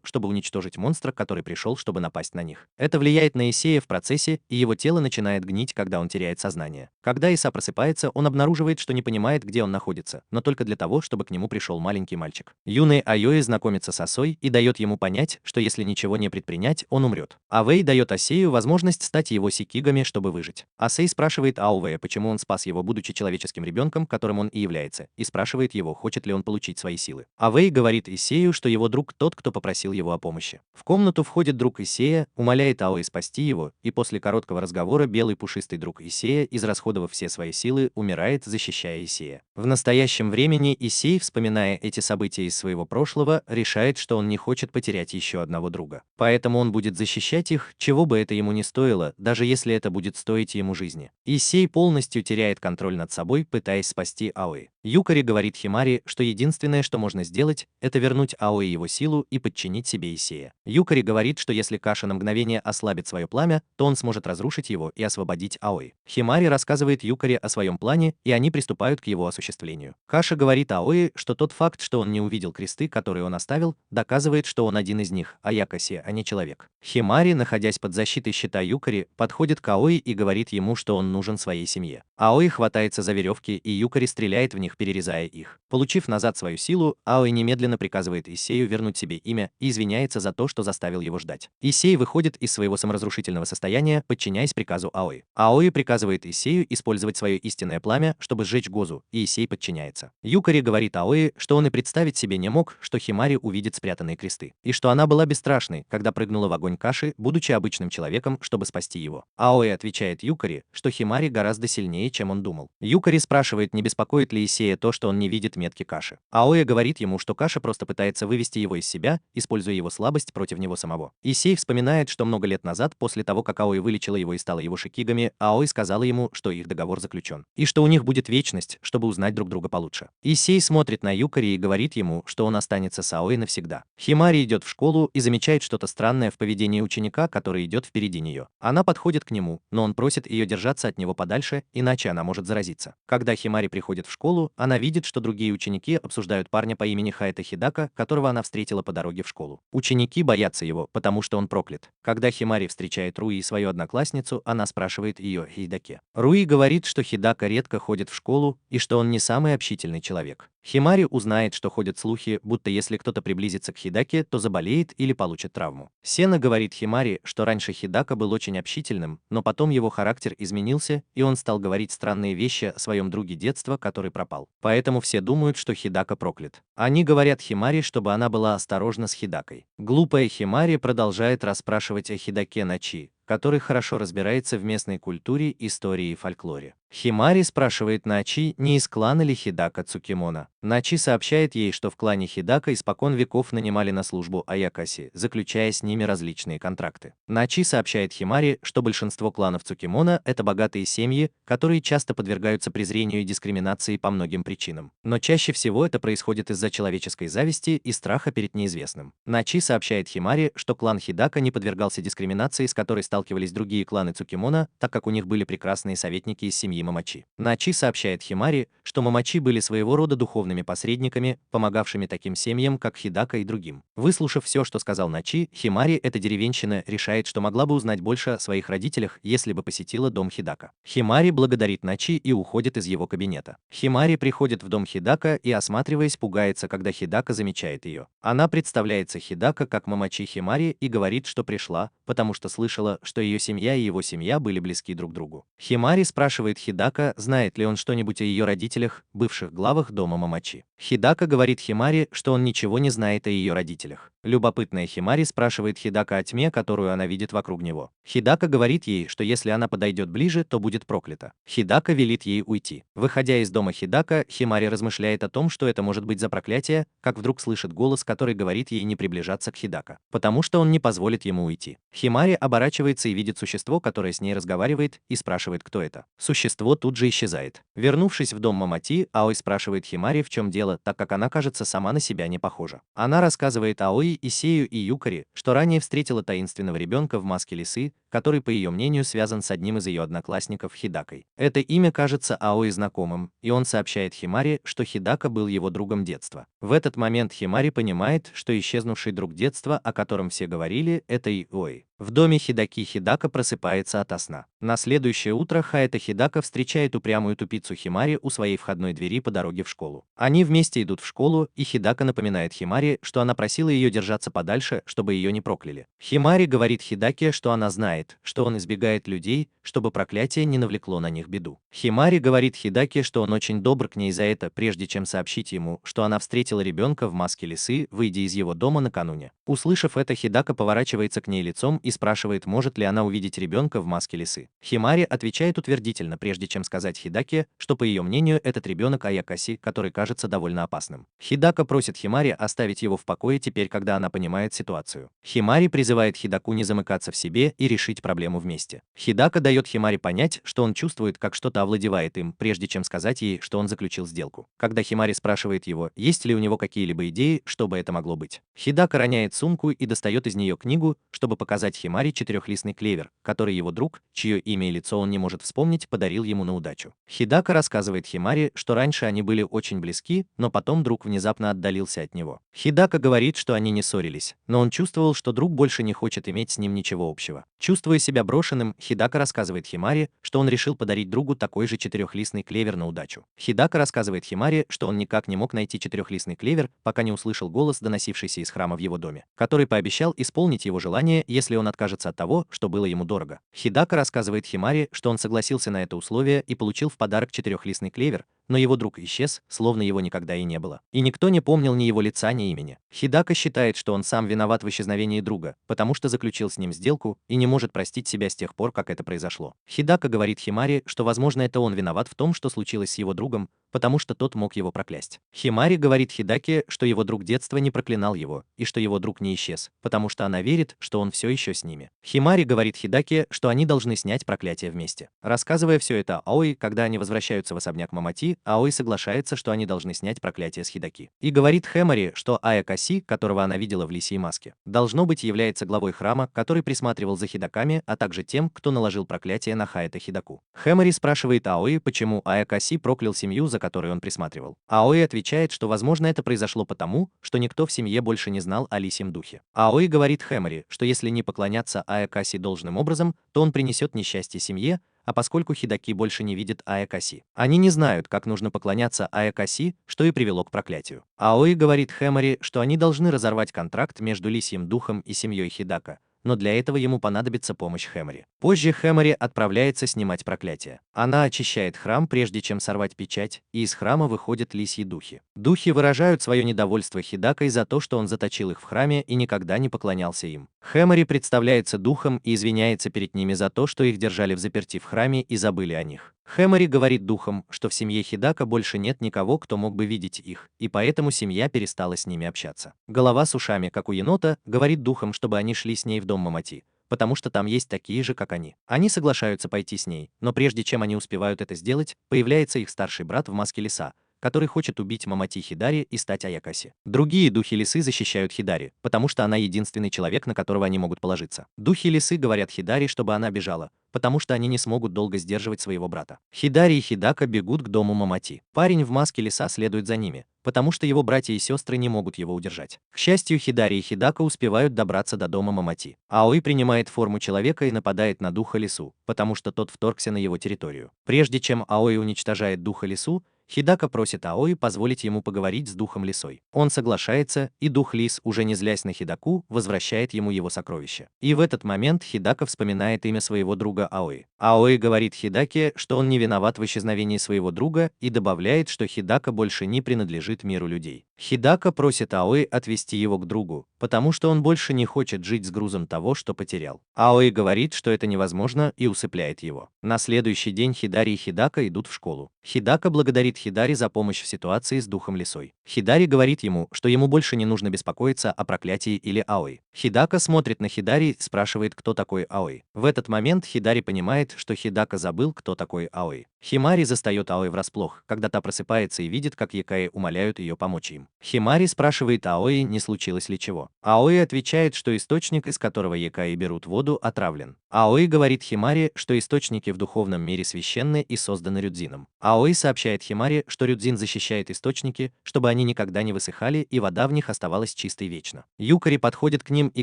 чтобы уничтожить монстра, который пришел, чтобы напасть на них. Это влияет на Исея в процессе, и его тело начинает гнить, когда он теряет сознание. Когда Иса просыпается, он обнаруживает, что не понимает, где он находится, но только для того, чтобы к нему пришел маленький мальчик. Юный Айои знакомится с Асой и дает ему понять, что если ничего не предпринять, он умрет. Авэй дает Асею возможность стать его сикигами, чтобы выжить. Асей спрашивает Аувея, почему он спас его, будучи человеческим ребенком, которым он и является, и спрашивает его, хочет ли он получить свои силы. Авэй говорит Исею, что его друг тот, кто попросил его о помощи. В комнату входит друг Исея, умоляет Аои спасти его, и после короткого разговора белый пушистый друг Исея, израсходовав все свои силы, умирает, защищая Исея. В настоящем времени Исей, вспоминая эти события из своего прошлого, решает, что он не хочет потерять еще одного друга. Поэтому он будет защищать их, чего бы это ему ни стоило, даже если это будет стоить ему жизни. Исей полностью теряет контроль над собой, пытаясь спасти Аои. Юкари говорит Химари, что единственное, что можно сделать, это вернуть Аои его силу и подчинить себе Исея. Юкари говорит, что если Каша на мгновение ослабит свое пламя, то он сможет разрушить его и освободить Аои. Химари рассказывает Юкари о своем плане, и они приступают к его осуществлению. Каша говорит Аои, что тот факт, что он не увидел кресты, которые он оставил, доказывает, что он один из них, Аякаси, а не человек. Химари, находясь под защитой щита Юкари, подходит к Аои и говорит ему, что он нужен своей семье. Аои хватается за веревки, и Юкари стреляет в них, перерезая их. Получив назад свою силу, Аои немедленно приказывает Исею вернуть себе имя и извиняется за то, что заставил его ждать. Исей выходит из своего саморазрушительного состояния, подчиняясь приказу Аои. Аои приказывает Исею использовать свое истинное пламя, чтобы сжечь Гозу, и Исей подчиняется. Юкари говорит Аои, что он и представить себе не мог, что Химари увидит спрятанные кресты, и что она была бесстрашной, когда прыгнула в огонь Каши, будучи обычным человеком, чтобы спасти его. Аои отвечает Юкари, что Химари гораздо сильнее, чем он думал. Юкари спрашивает, не беспокоит ли Исея то, что он не видит метки Каши. Аои говорит ему, что Каша просто пытается вывести его из себя, используя его слабость против него самого. Исей вспоминает, что много лет назад, после того, как Аои вылечила его и стала его шикигами, Аои сказала ему, что их договор заключен, и что у них будет вечность, чтобы узнать друг друга получше. Исей смотрит на Юкари и говорит ему, что он останется с Аои навсегда. Химари идет в школу и замечает что-то странное в поведении ученика, который идет впереди нее. Она подходит к нему, но он просит ее держаться от него подальше, иначе она может заразиться. Когда Химари приходит в школу, она видит, что другие ученики обсуждают парня по имени Хаэта Хидака, которого она встретила по дороге в школу. Ученики боятся его, потому что он проклят. Когда Химари встречает Руи, свою одноклассницу, она спрашивает ее о Хидаке. Руи говорит, что Хидака редко ходит в школу и что он не самый общительный человек. Химари узнает, что ходят слухи, будто если кто-то приблизится к Хидаке, то заболеет или получит травму. Сена говорит Химари, что раньше Хидака был очень общительным, но потом его характер изменился, и он стал говорить странные вещи о своем друге детства, который пропал. Поэтому все думают, что Хидака проклят. Они говорят Химари, чтобы она была осторожна с Хидакой. Глупая Химари продолжает расспрашивать о Хидаке Начи, который хорошо разбирается в местной культуре, истории и фольклоре. Химари спрашивает Начи, не из клана ли Хидака Цукимона. Начи сообщает ей, что в клане Хидака испокон веков нанимали на службу Аякаси, заключая с ними различные контракты. Начи сообщает Химари, что большинство кланов Цукимона – это богатые семьи, которые часто подвергаются презрению и дискриминации по многим причинам. Но чаще всего это происходит из-за человеческой зависти и страха перед неизвестным. Начи сообщает Химари, что клан Хидака не подвергался дискриминации, с которой сталкивались другие кланы Цукимона, так как у них были прекрасные советники из семьи Момочи. Начи сообщает Химари, что Момочи были своего рода духовными посредниками, помогавшими таким семьям, как Хидака и другим. Выслушав все, что сказал Начи, Химари, эта деревенщина, решает, что могла бы узнать больше о своих родителях, если бы посетила дом Хидака. Химари благодарит Начи и уходит из его кабинета. Химари приходит в дом Хидака и, осматриваясь, пугается, когда Хидака замечает ее. Она представляется Хидака как Момочи Химари и говорит, что пришла, потому что слышала, что ее семья и его семья были близки друг к другу. Химари спрашивает Хидака, знает ли он что-нибудь о ее родителях, бывших главах дома Момочи. Хидака говорит Химари, что он ничего не знает о ее родителях. Любопытная Химари спрашивает Хидака о тьме, которую она видит вокруг него. Хидака говорит ей, что если она подойдет ближе, то будет проклята. Хидака велит ей уйти. Выходя из дома Хидака, Химари размышляет о том, что это может быть за проклятие, как вдруг слышит голос, который говорит ей не приближаться к Хидака, потому что он не позволит ему уйти. Химари оборачивается и видит существо, которое с ней разговаривает, и спрашивает, кто это. Существо тут же исчезает. Вернувшись в дом Момати, Аой спрашивает Химари, в чем дело, так как она, кажется, сама на себя не похожа. Она рассказывает Аои, Исею и Юкари, что ранее встретила таинственного ребенка в маске лисы, который, по ее мнению, связан с одним из ее одноклассников Хидакой. Это имя кажется Аои знакомым, и он сообщает Химари, что Хидака был его другом детства. В этот момент Химари понимает, что исчезнувший друг детства, о котором все говорили, это Аои. В доме Хидаки Хидака просыпается ото сна. На следующее утро Хаэта Хидака встречает упрямую тупицу Химари у своей входной двери по дороге в школу. Они вместе идут в школу, и Хидака напоминает Химари, что она просила ее держаться подальше, чтобы ее не прокляли. Химари говорит Хидаке, что она знает, что он избегает людей, чтобы проклятие не навлекло на них беду. Химари говорит Хидаке, что он очень добр к ней за это, прежде чем сообщить ему, что она встретила ребенка в маске лисы, выйдя из его дома накануне. Услышав это, Хидака поворачивается к ней лицом и спрашивает, может ли она увидеть ребенка в маске лисы. Химари отвечает утвердительно, прежде чем сказать Хидаке, что, по ее мнению, этот ребенок Аякаси, который кажется довольно опасным. Хидака просит Химари оставить его в покое теперь, когда она понимает ситуацию. Химари призывает Хидаку не замыкаться в себе и решительно решить проблему вместе. Хидака дает Химари понять, что он чувствует, как что-то овладевает им, прежде чем сказать ей, что он заключил сделку. Когда Химари спрашивает его, есть ли у него какие-либо идеи, что бы это могло быть, Хидака роняет сумку и достает из нее книгу, чтобы показать Химари четырехлистный клевер, который его друг, чье имя и лицо он не может вспомнить, подарил ему на удачу. Хидака рассказывает Химари, что раньше они были очень близки, но потом друг внезапно отдалился от него. Хидака говорит, что они не ссорились, но он чувствовал, что друг больше не хочет иметь с ним ничего общего. Чувствуя себя брошенным, Хидака рассказывает Химари, что он решил подарить другу такой же четырехлистный клевер на удачу. Хидака рассказывает Химари, что он никак не мог найти четырехлистный клевер, пока не услышал голос, доносившийся из храма в его доме, который пообещал исполнить его желание, если он откажется от того, что было ему дорого. Хидака рассказывает Химари, что он согласился на это условие и получил в подарок четырехлистный клевер, но его друг исчез, словно его никогда и не было. И никто не помнил ни его лица, ни имени. Хидака считает, что он сам виноват в исчезновении друга, потому что заключил с ним сделку и не может простить себя с тех пор, как это произошло. Хидака говорит Химари, что, возможно, это он виноват в том, что случилось с его другом, потому что тот мог его проклясть. Химари говорит Хидаке, что его друг детства не проклинал его, и что его друг не исчез, потому что она верит, что он все еще с ними. Химари говорит Хидаке, что они должны снять проклятие вместе. Рассказывая все это Аои, когда они возвращаются в особняк Момоти, Аои соглашается, что они должны снять проклятие с Хидаки. И говорит Хэмори, что Аякаси, которого она видела в лисьей маске, должно быть является главой храма, который присматривал за Хидаками, а также тем, кто наложил проклятие на Хаэта Хидаку. Хэмори спрашивает Аои, почему Аякаси проклял семью, за которой он присматривал. Аои отвечает, что, возможно, это произошло потому, что никто в семье больше не знал о лисьем духе. Аои говорит Хэмори, что если не поклоняться Аякаси должным образом, то он принесет несчастье семье, а поскольку Хидаки больше не видит Аякаси, они не знают, как нужно поклоняться Аякаси, что и привело к проклятию. Аои говорит Хэмори, что они должны разорвать контракт между лисьим духом и семьей Хидака, но для этого ему понадобится помощь Хэмори. Позже Хэмори отправляется снимать проклятие. Она очищает храм, прежде чем сорвать печать, и из храма выходят лисьи духи. Духи выражают свое недовольство Хидакой за то, что он заточил их в храме и никогда не поклонялся им. Хэмори представляется духом и извиняется перед ними за то, что их держали взаперти в храме и забыли о них. Хэмори говорит духам, что в семье Хидака больше нет никого, кто мог бы видеть их, и поэтому семья перестала с ними общаться. Голова с ушами, как у енота, говорит духам, чтобы они шли с ней в дом Момоти, потому что там есть такие же, как они. Они соглашаются пойти с ней, но прежде чем они успевают это сделать, появляется их старший брат в маске лиса, который хочет убить Момоти Хидари и стать Аякаси. Другие духи лисы защищают Хидари, потому что она единственный человек, на которого они могут положиться. Духи лисы говорят Хидари, чтобы она бежала, потому что они не смогут долго сдерживать своего брата. Хидари и Хидака бегут к дому Момоти. Парень в маске лиса следует за ними, потому что его братья и сестры не могут его удержать. К счастью, Хидари и Хидака успевают добраться до дома Момоти. Аои принимает форму человека и нападает на духа лису, потому что тот вторгся на его территорию. Прежде чем Аои уничтожает духа лису, Хидака просит Аои позволить ему поговорить с духом лисой. Он соглашается, и дух лис, уже не злясь на Хидаку, возвращает ему его сокровище. И в этот момент Хидака вспоминает имя своего друга Аои. Аои говорит Хидаке, что он не виноват в исчезновении своего друга, и добавляет, что Хидака больше не принадлежит миру людей. Хидака просит Аои отвести его к другу, потому что он больше не хочет жить с грузом того, что потерял. Аои говорит, что это невозможно, и усыпляет его. На следующий день Хидари и Хидака идут в школу. Хидака благодарит Хидари за помощь в ситуации с духом лисой. Хидари говорит ему, что ему больше не нужно беспокоиться о проклятии или Аои. Хидака смотрит на Хидари и спрашивает, кто такой Аои. В этот момент Хидари понимает, что Хидака забыл, кто такой Аои. Химари застает Аои врасплох, когда та просыпается и видит, как Якаи умоляют ее помочь им. Химари спрашивает Аои, не случилось ли чего. Аои отвечает, что источник, из которого Якаи берут воду, отравлен. Аои говорит Химари, что источники в духовном мире священны и созданы Рюдзином. Аои сообщает Химари, что Рюдзин защищает источники, чтобы они никогда не высыхали и вода в них оставалась чистой вечно. Юкари подходит к ним и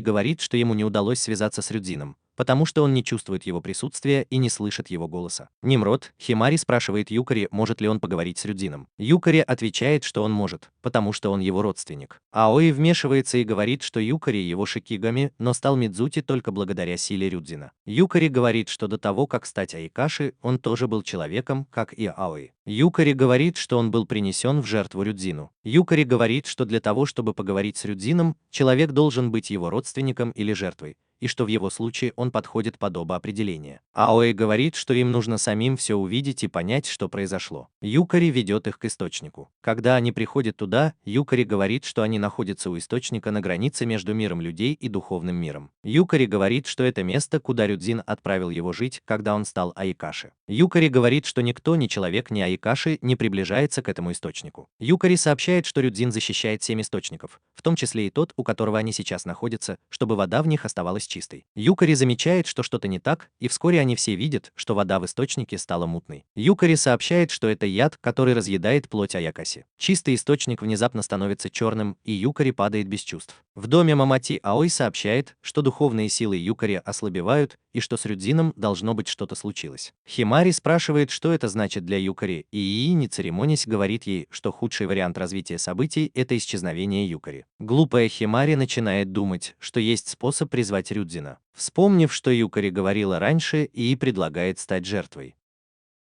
говорит, что ему не удалось связаться с Рюдзином, потому что он не чувствует его присутствия и не слышит его голоса. Нимрод, Химари спрашивает Юкари, может ли он поговорить с Рюдзином. Юкари отвечает, что он может, потому что он его родственник. Аои вмешивается и говорит, что Юкари его шикигами, но стал Мидзути только благодаря силе Рюдзина. Юкари говорит, что до того, как стать Аикаши, он тоже был человеком, как и Аои. Юкари говорит, что он был принесен в жертву Рюдзину. Юкари говорит, что для того, чтобы поговорить с Рюдзином, человек должен быть его родственником или жертвой, и что в его случае он подходит под оба определения. Аои говорит, что им нужно самим все увидеть и понять, что произошло. Юкари ведет их к источнику. Когда они приходят туда, Юкари говорит, что они находятся у источника на границе между миром людей и духовным миром. Юкари говорит, что это место, куда Рюдзин отправил его жить, когда он стал Аикаши. Юкари говорит, что никто, ни человек, ни Аикаши не приближается к этому источнику. Юкари сообщает, что Рюдзин защищает 7 источников, в том числе и тот, у которого они сейчас находятся, чтобы вода в них оставалась чистой. Юкари замечает, что что-то не так, и вскоре они все видят, что вода в источнике стала мутной. Юкари сообщает, что это яд, который разъедает плоть Аякаси. Чистый источник внезапно становится черным, и Юкари падает без чувств. В доме Мамати Аой сообщает, что духовные силы Юкари ослабевают, и что с Рюдзином должно быть что-то случилось. Химари спрашивает, что это значит для Юкари, и Ии, не церемонясь, говорит ей, что худший вариант развития событий – это исчезновение Юкари. Глупая Химари начинает думать, что есть способ призвать Рюдзина. Вспомнив, что Юкари говорила раньше, Ии предлагает стать жертвой.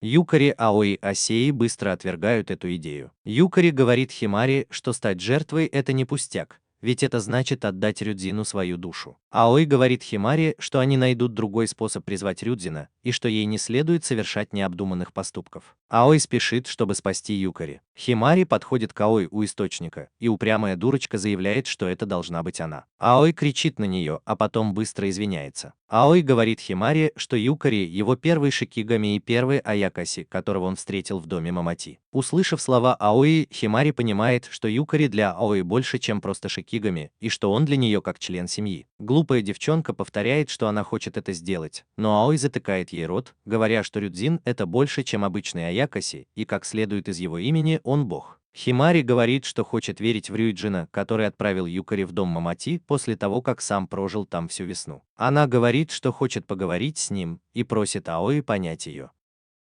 Юкари, Аой и Асеи быстро отвергают эту идею. Юкари говорит Химари, что стать жертвой – это не пустяк, ведь это значит отдать Рюдзину свою душу. Аой говорит Химари, что они найдут другой способ призвать Рюдзина, и что ей не следует совершать необдуманных поступков. Аой спешит, чтобы спасти Юкари. Химари подходит к Аой у источника, и упрямая дурочка заявляет, что это должна быть она. Аой кричит на нее, а потом быстро извиняется. Аой говорит Химари, что Юкари – его первый шикигами и первый Аякаси, которого он встретил в доме Мамати. Услышав слова Аои, Химари понимает, что Юкари для Аои больше, чем просто шикигами, и что он для нее как член семьи. Глупая девчонка повторяет, что она хочет это сделать, но Аой затыкает ей рот, говоря, что Рюдзин – это больше, чем обычный Аякаси, и как следует из его имени, он бог. Химари говорит, что хочет верить в Рюйджина, который отправил Юкари в дом Мамати после того, как сам прожил там всю весну. Она говорит, что хочет поговорить с ним, и просит Аои понять ее.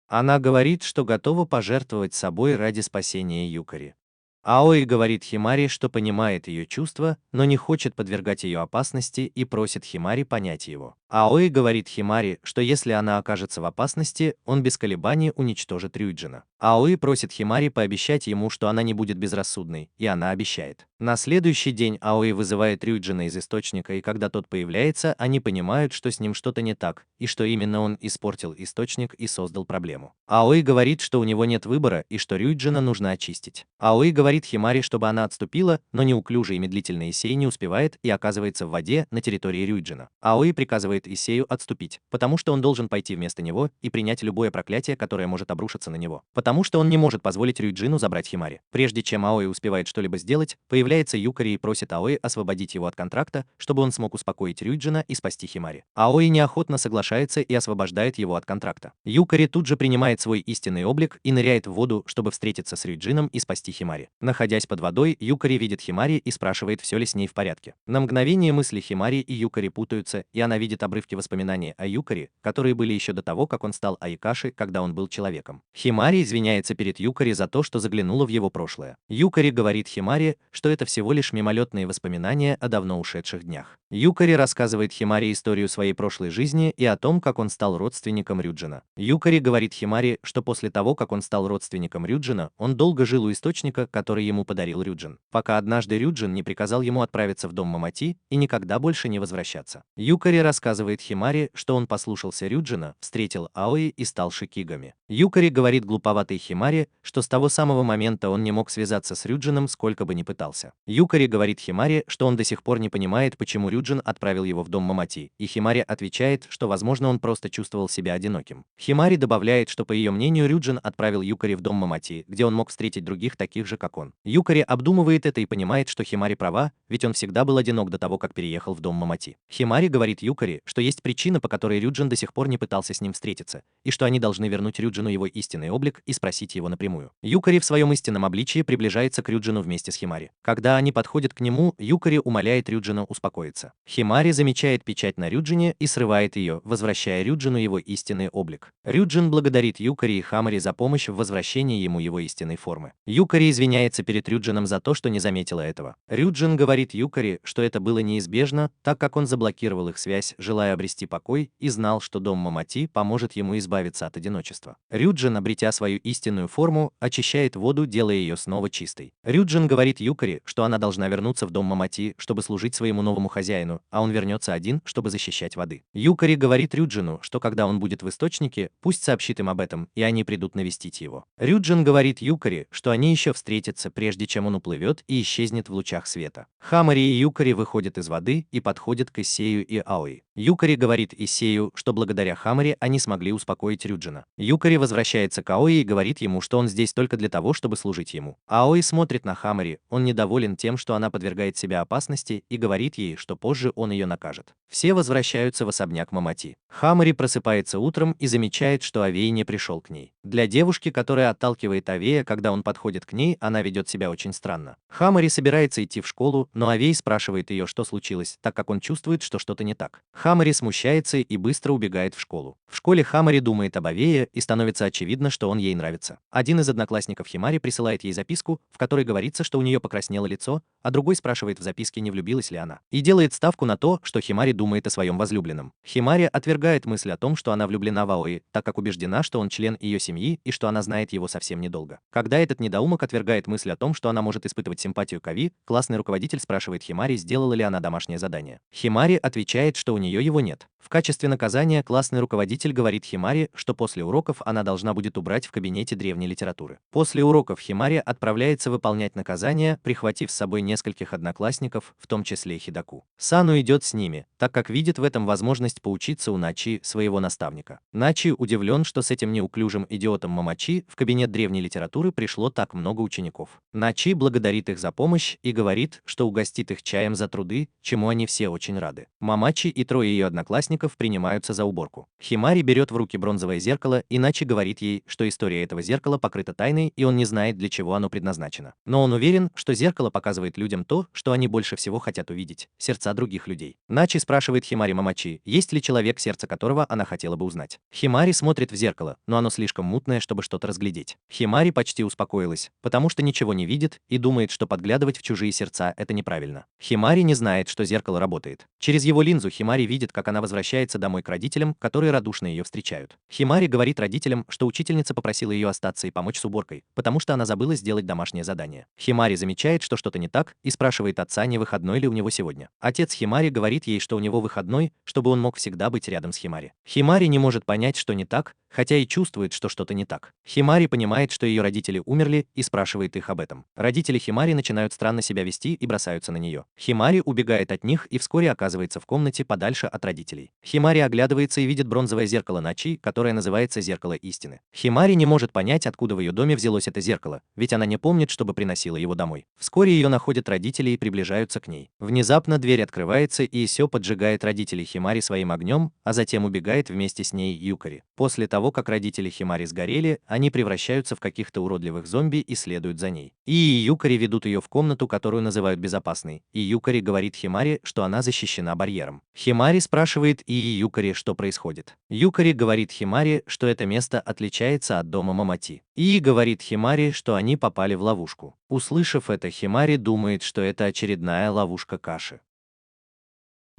Она говорит, что готова пожертвовать собой ради спасения Юкари. Аои говорит Химари, что понимает ее чувства, но не хочет подвергать ее опасности и просит Химари понять его. Аои говорит Химари, что если она окажется в опасности, он без колебаний уничтожит Рюйджина. Аои просит Химари пообещать ему, что она не будет безрассудной, и она обещает. На следующий день Аои вызывает Рюйджина из источника, и когда тот появляется, они понимают, что с ним что-то не так, и что именно он испортил источник и создал проблему. Аои говорит, что у него нет выбора, и что Рюйджина нужно очистить. Аои говорит Химари, чтобы она отступила, но неуклюжий и медлительный Исей не успевает и оказывается в воде на территории Рюйджина. Аои приказывает Исею отступить, потому что он должен пойти вместо него и принять любое проклятие, которое может обрушиться на него, потому что он не может позволить Рюйджину забрать Химари. Прежде чем Аои успевает что-либо сделать, появляется Юкари и просит Аои освободить его от контракта, чтобы он смог успокоить Рюйджина и спасти Химари. Аои неохотно соглашается и освобождает его от контракта. Юкари тут же принимает свой истинный облик и ныряет в воду, чтобы встретиться с Рюйджином и спасти Химари. Находясь под водой, Юкари видит Химари и спрашивает, все ли с ней в порядке. На мгновение мысли Химари и Юкари путаются, и она видит обрывки воспоминаний о Юкари, которые были еще до того, как он стал Аикаши, когда он был человеком. Химари извиняется перед Юкари за то, что заглянула в его прошлое. Юкари говорит Химари, что это всего лишь мимолетные воспоминания о давно ушедших днях. Юкари рассказывает Химари историю своей прошлой жизни и о том, как он стал родственником Рюджина. Юкари говорит Химари, что после того, как он стал родственником Рюджина, он долго жил у источника, который ему подарил Рюджин, пока однажды Рюджин не приказал ему отправиться в дом Мамати и никогда больше не возвращаться. Юкари рассказывает Химари, что он послушался Рюджина, встретил Аои и стал шикигами. Юкари говорит глуповатой Химари, что с того самого момента он не мог связаться с Рюджином, сколько бы ни пытался. Юкари говорит Химари, что он до сих пор не понимает, почему Рюджин отправил его в дом Мамати, и Химари отвечает, что возможно он просто чувствовал себя одиноким. Химари добавляет, что по ее мнению Рюджин отправил Юкари в дом Мамати, где он мог встретить других таких же, как он. Юкари обдумывает это и понимает, что Химари права, ведь он всегда был одинок до того, как переехал в дом Мамати. Химари говорит Юкари, что есть причина, по которой Рюджин до сих пор не пытался с ним встретиться, и что они должны вернуть Рюджину его истинный облик и спросить его напрямую. Юкари в своем истинном обличии приближается к Рюджину вместе с Химари. Когда они подходят к нему, Юкари умоляет Рюджина успокоиться. Химари замечает печать на Рюджине и срывает ее, возвращая Рюджину его истинный облик. Рюджин благодарит Юкари и Хамари за помощь в возвращении ему его истинной формы. Юкари извиняется перед Рюджином за то, что не заметила этого. Рюджин говорит Юкари, что это было неизбежно, так как он заблокировал их связь, желая желая обрести покой, и знал, что дом Мамати поможет ему избавиться от одиночества. Рюджин, обретя свою истинную форму, очищает воду, делая ее снова чистой. Рюджин говорит Юкари, что она должна вернуться в дом Мамати, чтобы служить своему новому хозяину, а он вернется один, чтобы защищать воды. Юкари говорит Рюджину, что когда он будет в источнике, пусть сообщит им об этом, и они придут навестить его. Рюджин говорит Юкари, что они еще встретятся, прежде чем он уплывет и исчезнет в лучах света. Хамари и Юкари выходят из воды и подходят к Исею и Аои. Юкари говорит Исею, что благодаря Хамари они смогли успокоить Рюджина. Юкари возвращается к Аои и говорит ему, что он здесь только для того, чтобы служить ему. Аои смотрит на Хамари, он недоволен тем, что она подвергает себя опасности, и говорит ей, что позже он ее накажет. Все возвращаются в особняк Мамати. Хамари просыпается утром и замечает, что Авей не пришел к ней. Для девушки, которая отталкивает Авея, когда он подходит к ней, она ведет себя очень странно. Хамари собирается идти в школу, но Авей спрашивает ее, что случилось, так как он чувствует, что что-то не так. Хамари смущается и быстро убегает в школу. В школе Хамари думает об Авее, и становится очевидно, что он ей нравится. Один из одноклассников Химари присылает ей записку, в которой говорится, что у нее покраснело лицо, а другой спрашивает в записке, не влюбилась ли она, и делает ставку на то, что Химари думает о своем возлюбленном. Химари отвергает мысль о том, что она влюблена в Аои, так как убеждена, что он член ее семьи и что она знает его совсем недолго. Когда этот недоумок отвергает мысль о том, что она может испытывать симпатию к Ави, классный руководитель спрашивает Химари, сделала ли она домашнее задание. Химари отвечает, что у нее его нет. В качестве наказания классный руководитель говорит Химари, что после уроков она должна будет убрать в кабинете древней литературы. После уроков Химари отправляется выполнять наказание, прихватив с собой нескольких одноклассников, в том числе Хидаку. Сану идет с ними, так как видит в этом возможность поучиться у Начи, своего наставника. Начи удивлен, что с этим неуклюжим идиотом Мамачи в кабинет древней литературы пришло так много учеников. Начи благодарит их за помощь и говорит, что угостит их чаем за труды, чему они все очень рады. Мамачи и трое ее одноклассников принимаются за уборку. Химари берет в руки бронзовое зеркало, и Начи говорит ей, что история этого зеркала покрыта тайной, и он не знает, для чего оно предназначено. Но он уверен, что зеркало показывает людям то, что они больше всего хотят увидеть – сердца других людей. Начи спрашивает Химари Мамачи, есть ли человек, сердце которого она хотела бы узнать. Химари смотрит в зеркало, но оно слишком мутное, чтобы что-то разглядеть. Химари почти успокоилась, потому что ничего не видит и думает, что подглядывать в чужие сердца – это неправильно. Химари не знает, что зеркало работает. Через его линзу Химари видит, как она возвращается домой к родителям, которые радушно ее встречают. Химари говорит родителям, что учительница попросила ее остаться и помочь с уборкой, потому что она забыла сделать домашнее задание. Химари замечает, что что-то не так, и спрашивает отца, не выходной ли у него сегодня. Отец Химари говорит ей, что у него выходной, чтобы он мог всегда быть рядом с Химари. Химари не может понять, что не так, хотя и чувствует, что что-то не так. Химари понимает, что ее родители умерли, и спрашивает их об этом. Родители Химари начинают странно себя вести и бросаются на нее. Химари убегает от них и вскоре оказывается в комнате подальше от родителей. Химари оглядывается и видит бронзовое зеркало Начи, которое называется зеркало истины. Химари не может понять, откуда в ее доме взялось это зеркало, ведь она не помнит, чтобы приносила его домой. Вскоре ее находят родители и приближаются к ней. Внезапно дверь открывается, и Исё поджигает родителей Химари своим огнем, а затем убегает вместе с ней Юкари. После того, как родители Химари сгорели, они превращаются в каких-то уродливых зомби и следуют за ней. И Юкари ведут ее в комнату, которую называют безопасной, и Юкари говорит Химари, что она защищена барьером. Химари спрашивает Юкари, что происходит. Юкари говорит Химари, что это место отличается от дома Мамати. И говорит Химари, что они попали в ловушку. Услышав это, Химари думает, что это очередная ловушка Каши.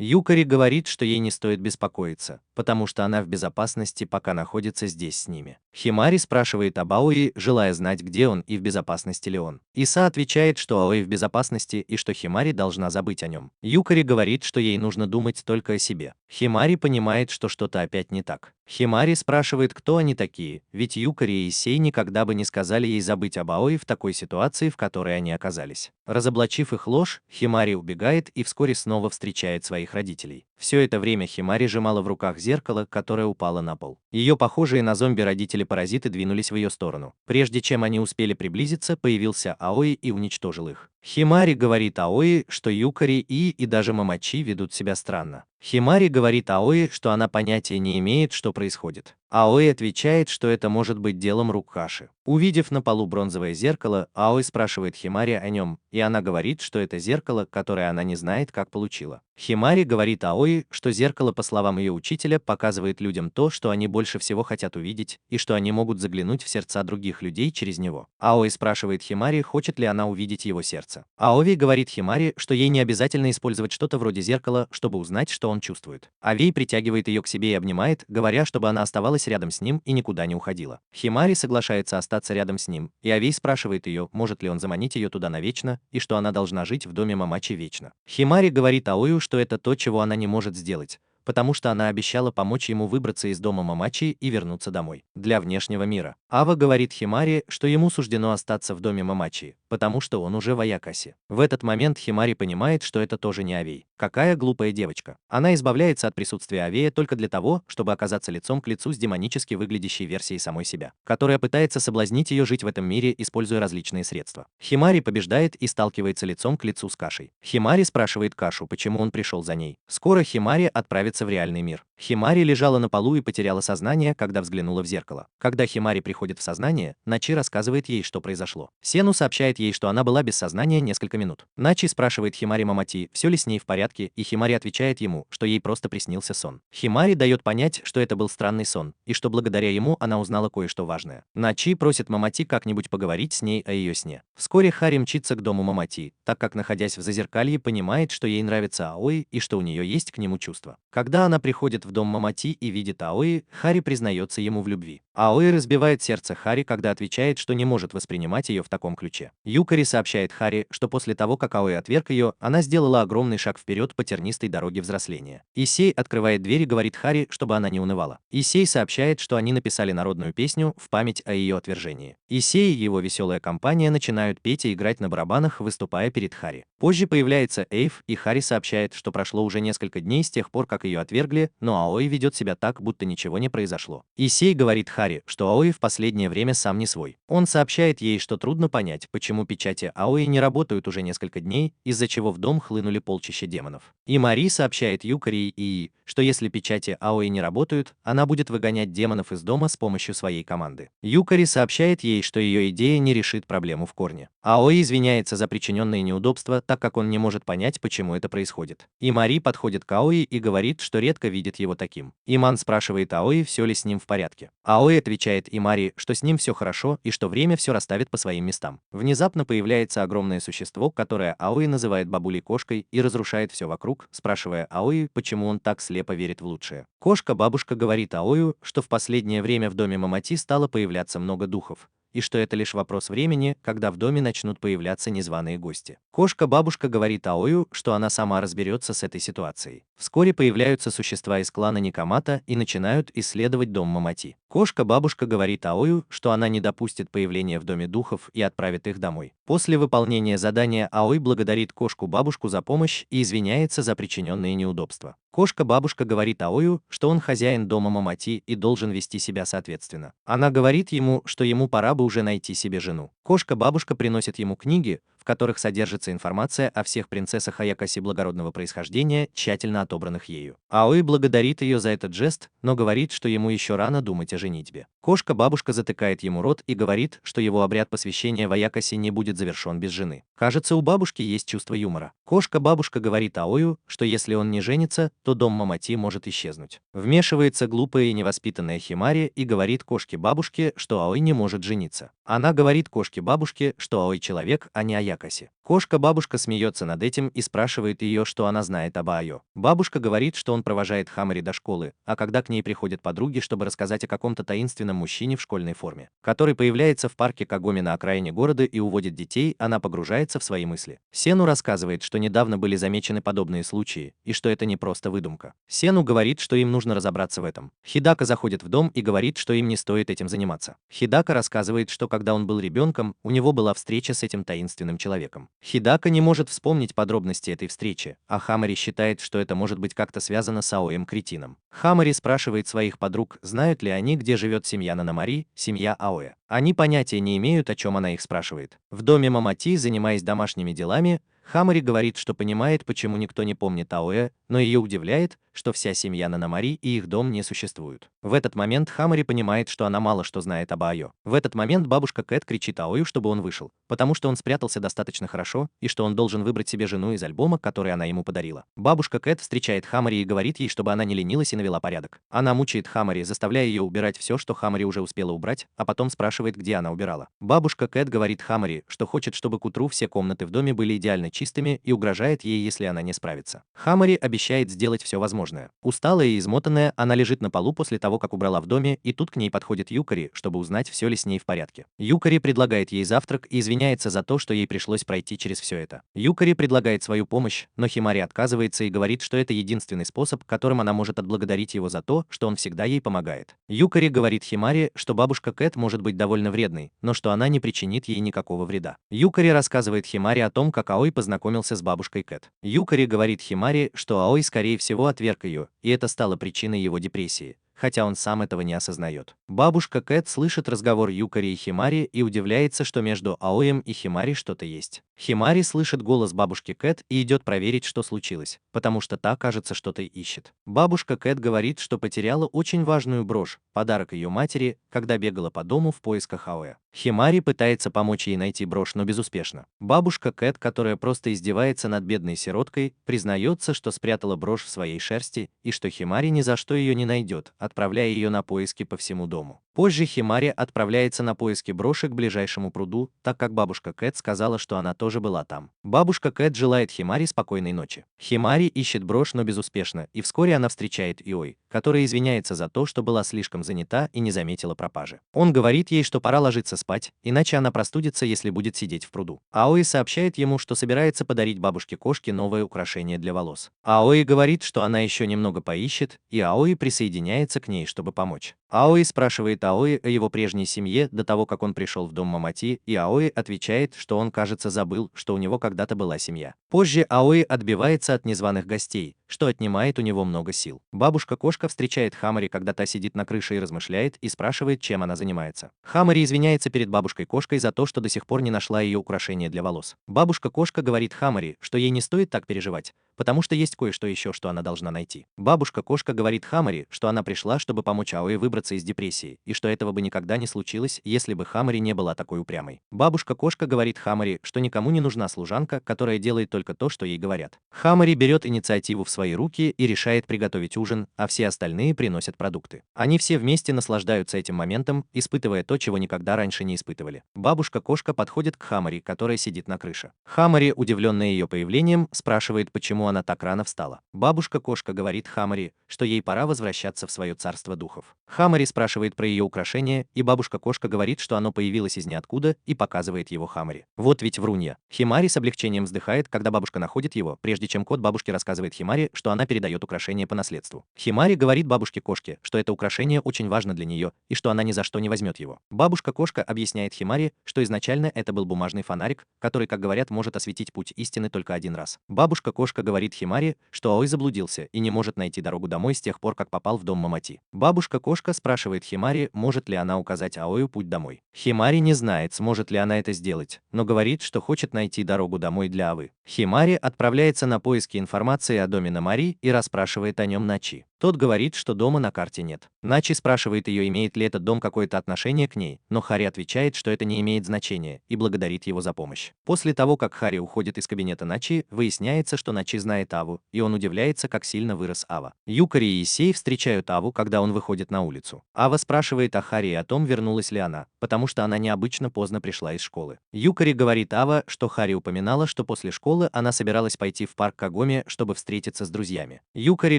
Юкари говорит, что ей не стоит беспокоиться, потому что она в безопасности, пока находится здесь с ними. Химари спрашивает об Аои, желая знать, где он и в безопасности ли он. Иса отвечает, что Аои в безопасности и что Химари должна забыть о нем. Юкари говорит, что ей нужно думать только о себе. Химари понимает, что что-то опять не так. Химари спрашивает, кто они такие, ведь Юкари и Исей никогда бы не сказали ей забыть об Аои в такой ситуации, в которой они оказались. Разоблачив их ложь, Химари убегает и вскоре снова встречает своих родителей. Все это время Химари сжимала в руках зеркало, которое упало на пол. Ее похожие на зомби родители-паразиты двинулись в ее сторону. Прежде чем они успели приблизиться, появился Аои и уничтожил их. Химари говорит Аои, что Юкари и даже Мамачи ведут себя странно. Химари говорит Аои, что она понятия не имеет, что происходит. Аои отвечает, что это может быть делом рук Хаши. Увидев на полу бронзовое зеркало, Аои спрашивает Химари о нем, и она говорит, что это зеркало, которое она не знает, как получила. Химари говорит Аои, что зеркало, по словам ее учителя, показывает людям то, что они больше всего хотят увидеть, и что они могут заглянуть в сердца других людей через него. Аои спрашивает Химари, хочет ли она увидеть его сердце. Аови говорит Химари, что ей не обязательно использовать что-то вроде зеркала, чтобы узнать, что он чувствует. Авей притягивает ее к себе и обнимает, говоря, чтобы она оставалась рядом с ним и никуда не уходила. Химари соглашается остаться рядом с ним, и Авей спрашивает ее, может ли он заманить ее туда навечно, и что она должна жить в доме Мамачи вечно. Химари говорит Аою, что это то, чего она не может сделать, потому что она обещала помочь ему выбраться из дома Мамачи и вернуться домой, для внешнего мира. Ава говорит Химари, что ему суждено остаться в доме Мамачи, потому что он уже в Аякасе. В этот момент Химари понимает, что это тоже не Авей. Какая глупая девочка. Она избавляется от присутствия Авея только для того, чтобы оказаться лицом к лицу с демонически выглядящей версией самой себя, которая пытается соблазнить ее жить в этом мире, используя различные средства. Химари побеждает и сталкивается лицом к лицу с Кашей. Химари спрашивает Кашу, почему он пришел за ней. Скоро Химари отправится в реальный мир. Химари лежала на полу и потеряла сознание, когда взглянула в зеркало. Когда Химари приходит в сознание, Начи рассказывает ей, что произошло. Сену сообщает ей, что она была без сознания несколько минут. Начи спрашивает Химари Мамати, все ли с ней в порядке, и Химари отвечает ему, что ей просто приснился сон. Химари дает понять, что это был странный сон, и что благодаря ему она узнала кое-что важное. Начи просит Мамати как-нибудь поговорить с ней о ее сне. Вскоре Хари мчится к дому Мамати, так как, находясь в зазеркалье, понимает, что ей нравится Аои и что у нее есть к нему чувства. Когда она приходит в дом Мамати и видит Аои, Хари признается ему в любви. Аои разбивает сердце Хари, когда отвечает, что не может воспринимать ее в таком ключе. Юкари сообщает Хари, что после того, как Аои отверг ее, она сделала огромный шаг вперед по тернистой дороге взросления. Исей открывает дверь и говорит Хари, чтобы она не унывала. Исей сообщает, что они написали народную песню в память о ее отвержении. Исей и его веселая компания начинают петь и играть на барабанах, выступая перед Хари. Позже появляется Эйв, и Хари сообщает, что прошло уже несколько дней с тех пор, как ее отвергли, но Аои ведет себя так, будто ничего не произошло. Исей говорит Хари, что Аои в последнее время сам не свой. Он сообщает ей, что трудно понять, почему печати Аои не работают уже несколько дней, из-за чего в дом хлынули полчища демонов. И Мари сообщает Юкари и что если печати Аои не работают, она будет выгонять демонов из дома с помощью своей команды. Юкари сообщает ей, что ее идея не решит проблему в корне. Аои извиняется за причиненные неудобства, так как он не может понять, почему это происходит. И Мари подходит к Аои и говорит, что редко видит его таким. Иман спрашивает Аои, все ли с ним в порядке. Аои отвечает Имари, что с ним все хорошо и что время все расставит по своим местам. Внезапно появляется огромное существо, которое Аои называет бабулей-кошкой и разрушает все вокруг, спрашивая Аои, почему он так слепо верит в лучшее. Кошка-бабушка говорит Аою, что в последнее время в доме Мамати стало появляться много духов, и что это лишь вопрос времени, когда в доме начнут появляться незваные гости. Кошка-бабушка говорит Аою, что она сама разберется с этой ситуацией. Вскоре появляются существа из клана Никамата и начинают исследовать дом Мамати. Кошка-бабушка говорит Аою, что она не допустит появления в доме духов и отправит их домой. После выполнения задания Аой благодарит кошку-бабушку за помощь и извиняется за причиненные неудобства. Кошка-бабушка говорит Аою, что он хозяин дома Мамати и должен вести себя соответственно. Она говорит ему, что ему пора бы уже найти себе жену. Кошка-бабушка приносит ему книги, в которых содержится информация о всех принцессах Аякаси благородного происхождения, тщательно отобранных ею. Аой благодарит ее за этот жест, но говорит, что ему еще рано думать о женитьбе. Кошка-бабушка затыкает ему рот и говорит, что его обряд посвящения в Аякаси не будет завершен без жены. Кажется, у бабушки есть чувство юмора. Кошка-бабушка говорит Аою, что если он не женится, то дом Мамати может исчезнуть. Вмешивается глупая и невоспитанная Химари и говорит кошке-бабушке, что Аой не может жениться. Она говорит кошке-бабушке, что Аой человек, а не Аякаси. Кошка-бабушка смеется над этим и спрашивает ее, что она знает об Аою. Бабушка говорит, что он провожает Хамари до школы, а когда к ней приходят подруги, чтобы рассказать о каком-то таинственном мужчине в школьной форме, который появляется в парке Кагоми на окраине города и уводит детей, она погружается в свои мысли. Сену рассказывает, что недавно были замечены подобные случаи, и что это не просто выдумка. Сену говорит, что им нужно разобраться в этом. Хидака заходит в дом и говорит, что им не стоит этим заниматься. Хидака рассказывает, что когда он был ребенком, у него была встреча с этим таинственным человеком. Хидака не может вспомнить подробности этой встречи, а Хамари считает, что это может быть как-то связано с Аоем-кретином. Хамари спрашивает своих подруг, знают ли они, где живет семья Нанамари, семья Аоя. Они понятия не имеют, о чем она их спрашивает. В доме Мамати, занимаясь домашними делами, Хамари говорит, что понимает, почему никто не помнит Аоя, но ее удивляет, что вся семья Нанамари и их дом не существуют. В этот момент Хамари понимает, что она мало что знает об Ао. В этот момент бабушка Кэт кричит Аою, чтобы он вышел, потому что он спрятался достаточно хорошо и что он должен выбрать себе жену из альбома, который она ему подарила. Бабушка Кэт встречает Хамари и говорит ей, чтобы она не ленилась и навела порядок. Она мучает Хамари, заставляя ее убирать все, что Хамари уже успела убрать, а потом спрашивает, где она убирала. Бабушка Кэт говорит Хамари, что хочет, чтобы к утру все комнаты в доме были идеально чистыми и угрожает ей, если она не справится. Хамари обещает сделать все возможное. Усталая и измотанная, она лежит на полу после того, как убрала в доме, и тут к ней подходит Юкари, чтобы узнать, все ли с ней в порядке. Юкари предлагает ей завтрак и извиняется за то, что ей пришлось пройти через все это. Юкари предлагает свою помощь, но Химари отказывается и говорит, что это единственный способ, которым она может отблагодарить его за то, что он всегда ей помогает. Юкари говорит Химари, что бабушка Кэт может быть довольно вредной, но что она не причинит ей никакого вреда. Юкари рассказывает Химари о том, как Аой познакомился с бабушкой Кэт. Юкари говорит Химари, что Аой скорее всего отверг ее, и это стало причиной его депрессии, хотя он сам этого не осознает. Бабушка Кэт слышит разговор Юкари и Химари и удивляется, что между Аоем и Химари что-то есть. Химари слышит голос бабушки Кэт и идет проверить, что случилось, потому что та, кажется, что-то ищет. Бабушка Кэт говорит, что потеряла очень важную брошь, подарок ее матери, когда бегала по дому в поисках Аоя. Химари пытается помочь ей найти брошь, но безуспешно. Бабушка Кэт, которая просто издевается над бедной сироткой, признается, что спрятала брошь в своей шерсти и что Химари ни за что ее не найдет, отправляя ее на поиски по всему дому. Позже Химари отправляется на поиски броши к ближайшему пруду, так как бабушка Кэт сказала, что она тоже была там. Бабушка Кэт желает Химари спокойной ночи. Химари ищет брошь, но безуспешно, и вскоре она встречает Иой, который извиняется за то, что была слишком занята и не заметила пропажи. Он говорит ей, что пора ложиться спать, иначе она простудится, если будет сидеть в пруду. Аои сообщает ему, что собирается подарить бабушке-кошке новое украшение для волос. Аои говорит, что она еще немного поищет, и Аои присоединяется к ней, чтобы помочь. Аои спрашивает Аои о его прежней семье до того, как он пришел в дом Мамати, и Аои отвечает, что он, кажется, забыл, что у него когда-то была семья. Позже Аои отбивается от незваных гостей, что отнимает у него много сил. Бабушка-кошка встречает Хамари, когда та сидит на крыше и размышляет, и спрашивает, чем она занимается. Хамари извиняется перед бабушкой-кошкой за то, что до сих пор не нашла ее украшение для волос. Бабушка-кошка говорит Хамари, что ей не стоит так переживать, потому что есть кое-что еще, что она должна найти. Бабушка-кошка говорит Хамари, что она пришла, чтобы помочь Аои выбраться из депрессии, и что этого бы никогда не случилось, если бы Хамари не была такой упрямой. Бабушка-кошка говорит Хамари, что никому не нужна служанка, которая делает только то, что ей говорят. Хамари берет инициативу в свои руки и решает приготовить ужин, а все остальные приносят продукты. Они все вместе наслаждаются этим моментом, испытывая то, чего никогда раньше не испытывали. Бабушка-кошка подходит к Хамари, которая сидит на крыше. Хамари, удивленная ее появлением, спрашивает, почему она так рано встала. Бабушка-кошка говорит Хамари, что ей пора возвращаться в свое царство духов. Хамари спрашивает про ее украшение, и бабушка-кошка говорит, что оно появилось из ниоткуда, и показывает его Хамари. Вот ведь врунья. Химари с облегчением вздыхает, когда бабушка находит его, прежде чем кот бабушки рассказывает Химари, что она передает украшение по наследству. Химари говорит бабушке-кошке, что это украшение очень важно для нее, и что она ни за что не возьмет его. Бабушка-кошка объясняет Химари, что изначально это был бумажный фонарик, который, как говорят, может осветить путь истины только один раз. Бабушка-кошка говорит Химари, что Аой заблудился и не может найти дорогу домой с тех пор, как попал в дом Мамати. Бабушка-кошка спрашивает Химари, может ли она указать Аою путь домой. Химари не знает, сможет ли она это сделать, но говорит, что хочет найти дорогу домой для Авы. Химари отправляется на поиски информации о доме Намари и расспрашивает о нем Начи. Тот говорит, что дома на карте нет. Начи спрашивает ее, имеет ли этот дом какое-то отношение к ней, но Хари отвечает, что это не имеет значения, и благодарит его за помощь. После того, как Хари уходит из кабинета Начи, выясняется, что Начи знает Аву, и он удивляется, как сильно вырос Ава. Юкари и Исей встречают Аву, когда он выходит на улицу. Ава спрашивает о Хари и о том, вернулась ли она, потому что она необычно поздно пришла из школы. Юкари говорит Ава, что Хари упоминала, что после школы она собиралась пойти в парк Кагоми, чтобы встретиться с друзьями. Юкари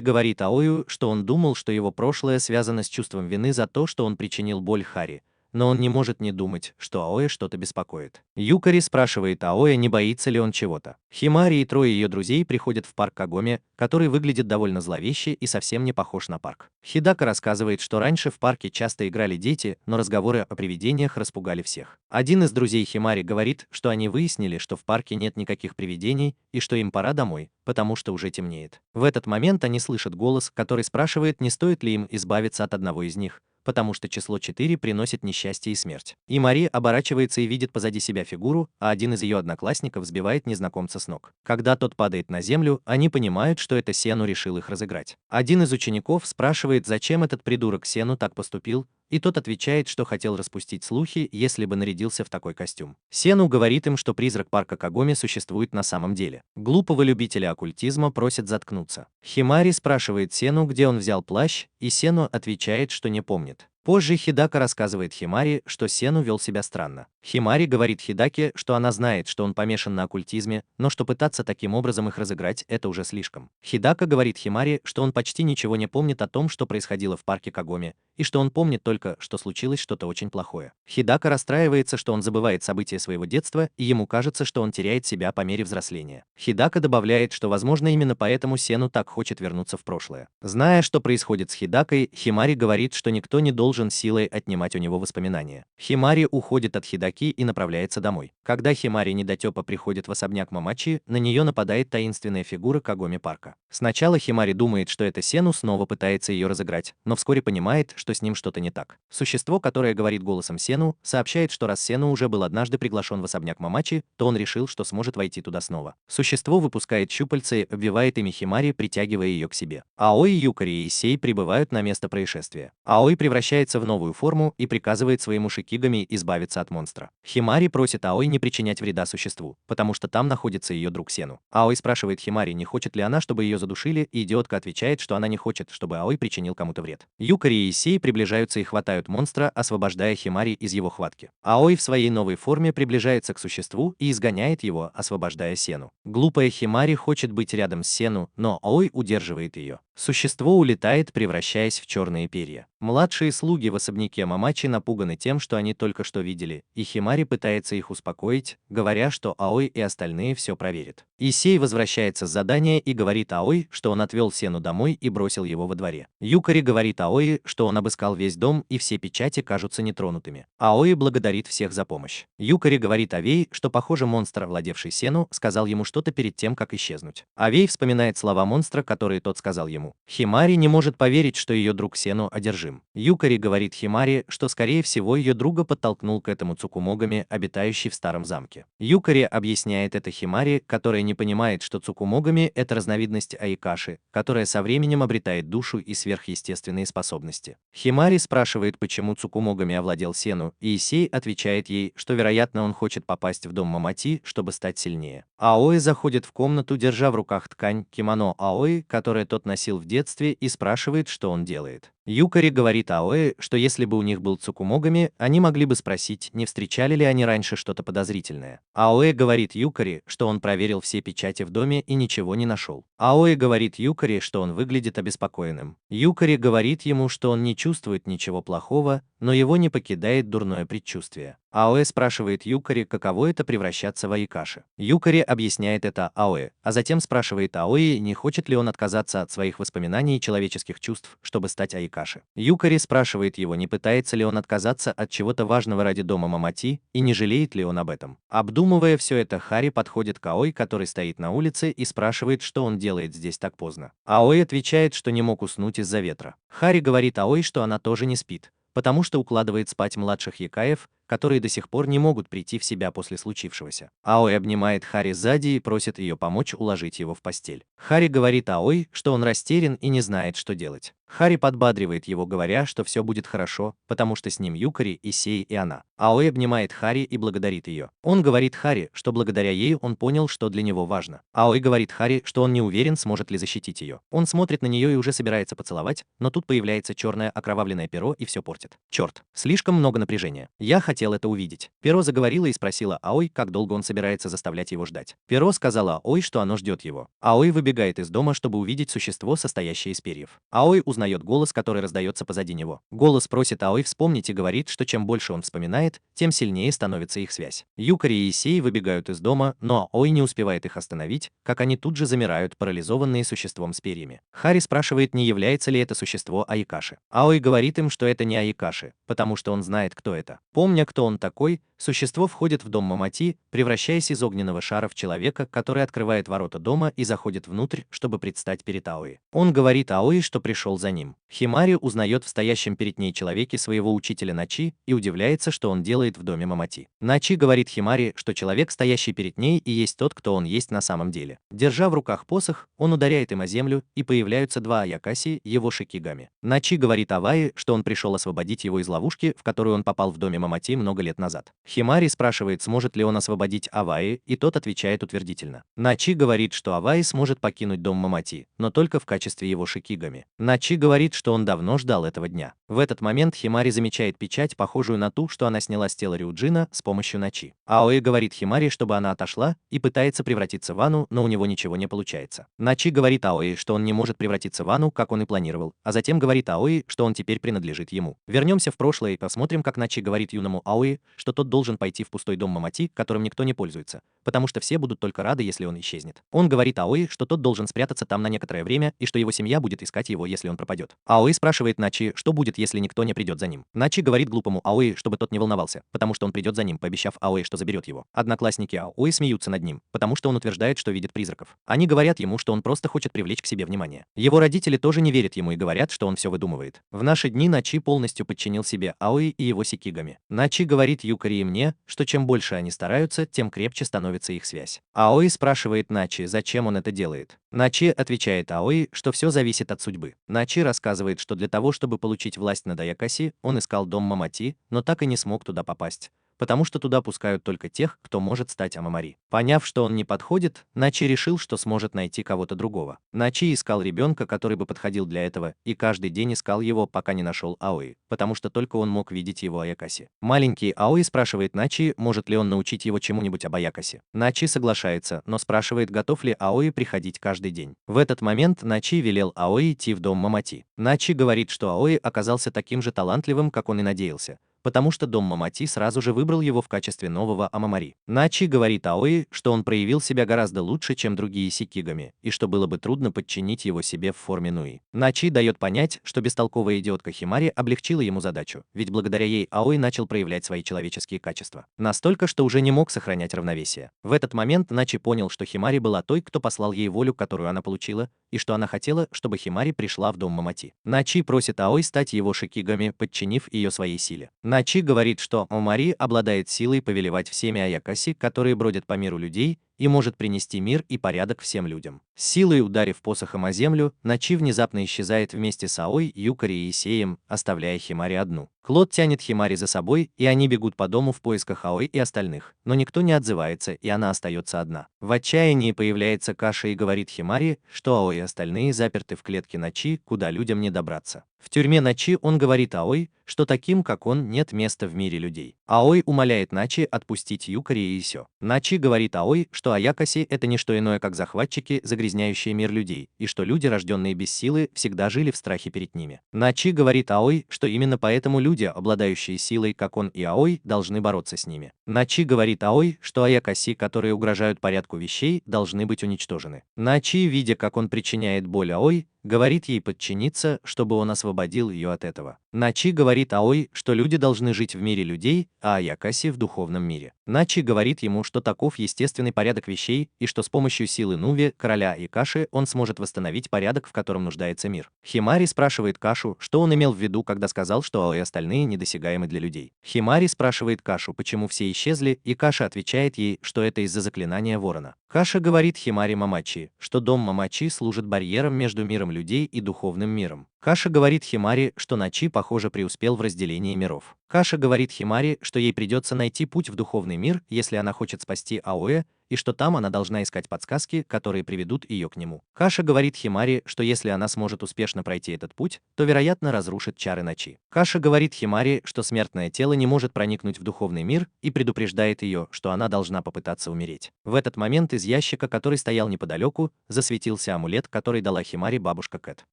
говорит Аою, что он думал, что его прошлое связано с чувством вины за то, что он причинил боль Хари, но он не может не думать, что Аоя что-то беспокоит. Юкари спрашивает Аоя, не боится ли он чего-то. Химари и трое ее друзей приходят в парк Кагоми, который выглядит довольно зловеще и совсем не похож на парк. Хидака рассказывает, что раньше в парке часто играли дети, но разговоры о привидениях распугали всех. Один из друзей Химари говорит, что они выяснили, что в парке нет никаких привидений и что им пора домой, потому что уже темнеет. В этот момент они слышат голос, который спрашивает, не стоит ли им избавиться от одного из них, потому что число 4 приносит несчастье и смерть. И Мари оборачивается и видит позади себя фигуру, а один из ее одноклассников сбивает незнакомца с ног. Когда тот падает на землю, они понимают, что это Сену решил их разыграть. Один из учеников спрашивает, зачем этот придурок Сену так поступил, и тот отвечает, что хотел распустить слухи, если бы нарядился в такой костюм. Сену говорит им, что призрак парка Кагоми существует на самом деле. Глупого любителя оккультизма просят заткнуться. Химари спрашивает Сену, где он взял плащ, и Сену отвечает, что не помнит. Позже Хидака рассказывает Химари, что Сену вел себя странно. Химари говорит Хидаке, что она знает, что он помешан на оккультизме, но что пытаться таким образом их разыграть – это уже слишком. Хидака говорит Химари, что он почти ничего не помнит о том, что происходило в парке Кагоми, и что он помнит только, что случилось что-то очень плохое. Хидака расстраивается, что он забывает события своего детства, и ему кажется, что он теряет себя по мере взросления. Хидака добавляет, что, возможно, именно поэтому Сену так хочет вернуться в прошлое. Зная, что происходит с Хидакой, Химари говорит, что никто не должен силой отнимать у него воспоминания. Химари уходит от Хидаки и направляется домой. Когда Химари недотёпа приходит в особняк Мамачи, на нее нападает таинственная фигура Кагоми парка. Сначала Химари думает, что это Сену снова пытается ее разыграть, но вскоре понимает, что с ним что-то не так. Существо, которое говорит голосом Сену, сообщает, что раз Сену уже был однажды приглашен в особняк Мамачи, то он решил, что сможет войти туда снова. Существо выпускает щупальца и обвивает ими Химари, притягивая ее к себе. Аой, Юкари и Исей прибывают на место происшествия. Аой превращается в новую форму и приказывает своему Шикигами избавиться от монстра. Химари просит Аой не причинять вреда существу, потому что там находится ее друг Сену. Аой спрашивает Химари, не хочет ли она, чтобы ее задушили, и идиотка отвечает, что она не хочет, чтобы Аой причинил кому-то вред. Юкари и Исей приближаются и хватают монстра, освобождая Химари из его хватки. Аой в своей новой форме приближается к существу и изгоняет его, освобождая Сену. Глупая Химари хочет быть рядом с Сену, но Аой удерживает ее. Существо улетает, превращаясь в черные перья. Младшие слуги в особняке Мамачи напуганы тем, что они только что видели, и Химари пытается их успокоить, говоря, что Аой и остальные все проверят. Исей возвращается с задания и говорит Аой, что он отвел Сену домой и бросил его во дворе. Юкари говорит Аой, что он обыскал весь дом и все печати кажутся нетронутыми. Аой благодарит всех за помощь. Юкари говорит Авей, что, похоже, монстр, овладевший Сену, сказал ему что-то перед тем, как исчезнуть. Авей вспоминает слова монстра, которые тот сказал ему. Химари не может поверить, что ее друг Сену одержим. Юкари говорит Химари, что, скорее всего, ее друга подтолкнул к этому Цукумогами, обитающий в старом замке. Юкари объясняет это Химари, которая не понимает, что Цукумогами – это разновидность Айкаши, которая со временем обретает душу и сверхъестественные способности. Химари спрашивает, почему Цукумогами овладел Сену, и Исей отвечает ей, что, вероятно, он хочет попасть в дом Мамати, чтобы стать сильнее. Аой заходит в комнату, держа в руках ткань кимоно Аой, которое тот носил в детстве, и спрашивает, что он делает. Юкари говорит Аоэ, что если бы у них был Цукумогами, они могли бы спросить, не встречали ли они раньше что-то подозрительное. Аоэ говорит Юкари, что он проверил все печати в доме и ничего не нашел. Аоэ говорит Юкари, что он выглядит обеспокоенным. Юкари говорит ему, что он не чувствует ничего плохого, но его не покидает дурное предчувствие. Аоэ спрашивает Юкари, каково это превращаться в Айкаши. Юкари объясняет это Аоэ, а затем спрашивает Аоэ, не хочет ли он отказаться от своих воспоминаний и человеческих чувств, чтобы стать Айкаши. Юкари спрашивает его, не пытается ли он отказаться от чего-то важного ради дома Мамати, и не жалеет ли он об этом. Обдумывая все это, Хари подходит к Аоэ, который стоит на улице, и спрашивает, что он делает здесь так поздно. Аоэ отвечает, что не мог уснуть из-за ветра. Хари говорит Аоэ, что она тоже не спит, потому что укладывает спать младших якаев, которые до сих пор не могут прийти в себя после случившегося. Аой обнимает Хари сзади и просит ее помочь уложить его в постель. Хари говорит Аой, что он растерян и не знает, что делать. Хари подбадривает его, говоря, что все будет хорошо, потому что с ним Юкари, Исей и она. Аой обнимает Хари и благодарит ее. Он говорит Хари, что благодаря ей он понял, что для него важно. Аой говорит Хари, что он не уверен, сможет ли защитить ее. Он смотрит на нее и уже собирается поцеловать, но тут появляется черное окровавленное перо и все портит. Черт, слишком много напряжения. Я хотел это увидеть. Перо заговорила и спросила Аой, как долго он собирается заставлять его ждать. Перо сказала Аой, что оно ждет его. Аой выбегает из дома, чтобы увидеть существо, состоящее из перьев. Аой узнает голос, который раздается позади него. Голос просит Аой вспомнить и говорит, что чем больше он вспоминает, тем сильнее становится их связь. Юкари и Исей выбегают из дома, но Аой не успевает их остановить, как они тут же замирают, парализованные существом с перьями. Хари спрашивает, не является ли это существо Айкаши. Аой говорит им, что это не Айкаши, потому что он знает, кто это. Помня, кто он такой, Существо входит в дом Мамати, превращаясь из огненного шара в человека, который открывает ворота дома и заходит внутрь, чтобы предстать перед Аои. Он говорит Аои, что пришел за ним. Химари узнает в стоящем перед ней человеке своего учителя Начи и удивляется, что он делает в доме Мамати. Начи говорит Химари, что человек, стоящий перед ней, и есть тот, кто он есть на самом деле. Держа в руках посох, он ударяет им о землю, и появляются два Аякаси, его шикигами. Начи говорит Аваи, что он пришел освободить его из ловушки, в которую он попал в доме Мамати много лет назад. Химари спрашивает, сможет ли он освободить Аваи, и тот отвечает утвердительно. Начи говорит, что Аваи сможет покинуть дом Мамати, но только в качестве его шикигами. Начи говорит, что он давно ждал этого дня. В этот момент Химари замечает печать, похожую на ту, что она сняла с тела Рюджина с помощью Начи. Аои говорит Химари, чтобы она отошла, и пытается превратиться в Ану, но у него ничего не получается. Начи говорит Аои, что он не может превратиться в Ану, как он и планировал, а затем говорит Аои, что он теперь принадлежит ему. Вернемся в прошлое и посмотрим, как Начи говорит юному Аои, что тот должен пойти в пустой дом Мамати, которым никто не пользуется, потому что все будут только рады, если он исчезнет. Он говорит Аои, что тот должен спрятаться там на некоторое время и что его семья будет искать его, если он пропадет. Аои спрашивает Начи, что будет, если никто не придет за ним. Начи говорит глупому Аои, чтобы тот не волновался, потому что он придет за ним, пообещав Аои, что заберет его. Одноклассники Аои смеются над ним, потому что он утверждает, что видит призраков. Они говорят ему, что он просто хочет привлечь к себе внимание. Его родители тоже не верят ему и говорят, что он все выдумывает. В наши дни Начи полностью подчинил себе Аои и его сикигами. Начи говорит Юкари и мне, что чем больше они стараются, тем крепче становится их связь. Аои спрашивает Начи, зачем он это делает. Начи отвечает Аои, что все зависит от судьбы. Начи рассказывает, что для того, чтобы получить власть над Аякаси, он искал дом Мамати, но так и не смог туда попасть, потому что туда пускают только тех, кто может стать Амамари. Поняв, что он не подходит, Начи решил, что сможет найти кого-то другого. Начи искал ребенка, который бы подходил для этого, и каждый день искал его, пока не нашел Аои, потому что только он мог видеть его Аякаси. Маленький Аои спрашивает Начи, может ли он научить его чему-нибудь об Аякаси. Начи соглашается, но спрашивает, готов ли Аои приходить каждый день. В этот момент Начи велел Аои идти в дом Мамати. Начи говорит, что Аои оказался таким же талантливым, как он и надеялся, потому что дом Мамати сразу же выбрал его в качестве нового Амамари. Начи говорит Аои, что он проявил себя гораздо лучше, чем другие сикигами, и что было бы трудно подчинить его себе в форме Нуи. Начи дает понять, что бестолковая идиотка Химари облегчила ему задачу, ведь благодаря ей Аои начал проявлять свои человеческие качества. Настолько, что уже не мог сохранять равновесие. В этот момент Начи понял, что Химари была той, кто послал ей волю, которую она получила, и что она хотела, чтобы Химари пришла в дом Мамати. Начи просит Аои стать его шикигами, подчинив ее своей силе. Начи говорит, что Амамари обладает силой повелевать всеми Аякаси, которые бродят по миру людей, и может принести мир и порядок всем людям. С силой ударив посохом о землю, Начи внезапно исчезает вместе с Аой, Юкари и Исеем, оставляя Химари одну. Клод тянет Химари за собой, и они бегут по дому в поисках Аой и остальных, но никто не отзывается, и она остается одна. В отчаянии появляется Каша и говорит Химари, что Аой и остальные заперты в клетке Начи, куда людям не добраться. В тюрьме Начи он говорит Аой, что таким, как он, нет места в мире людей. Аой умоляет Начи отпустить Юкари и Исё. Начи говорит Аой, что Аякаси — это не что иное, как захватчики, загрязняющие мир людей, и что люди, рожденные без силы, всегда жили в страхе перед ними. Начи говорит Аой, что именно поэтому люди, обладающие силой, как он и Аой, должны бороться с ними. Начи говорит Аой, что Аякаси, которые угрожают порядку вещей, должны быть уничтожены. Начи, видя, как он причиняет боль Аой, говорит ей подчиниться, чтобы он освободил ее от этого. Начи говорит Аой, что люди должны жить в мире людей, а Аякаси в духовном мире. Начи говорит ему, что таков естественный порядок вещей, и что с помощью силы Нуви, короля и Каши, он сможет восстановить порядок, в котором нуждается мир. Химари спрашивает Кашу, что он имел в виду, когда сказал, что Аой и остальные недосягаемы для людей. Химари спрашивает Кашу, почему все исчезли, и Каша отвечает ей, что это из-за заклинания ворона. Каша говорит Химари Мамачи, что дом Мамачи служит барьером между миром людей и духовным миром. Каша говорит Химари, что Начи, похоже, преуспел в разделении миров. Каша говорит Химари, что ей придется найти путь в духовный мир, если она хочет спасти Аоэ, и что там она должна искать подсказки, которые приведут ее к нему. Каша говорит Химари, что если она сможет успешно пройти этот путь, то, вероятно, разрушит чары Начи. Каша говорит Химари, что смертное тело не может проникнуть в духовный мир, и предупреждает ее, что она должна попытаться умереть. В этот момент из ящика, который стоял неподалеку, засветился амулет, который дала Химари бабушка Кэт.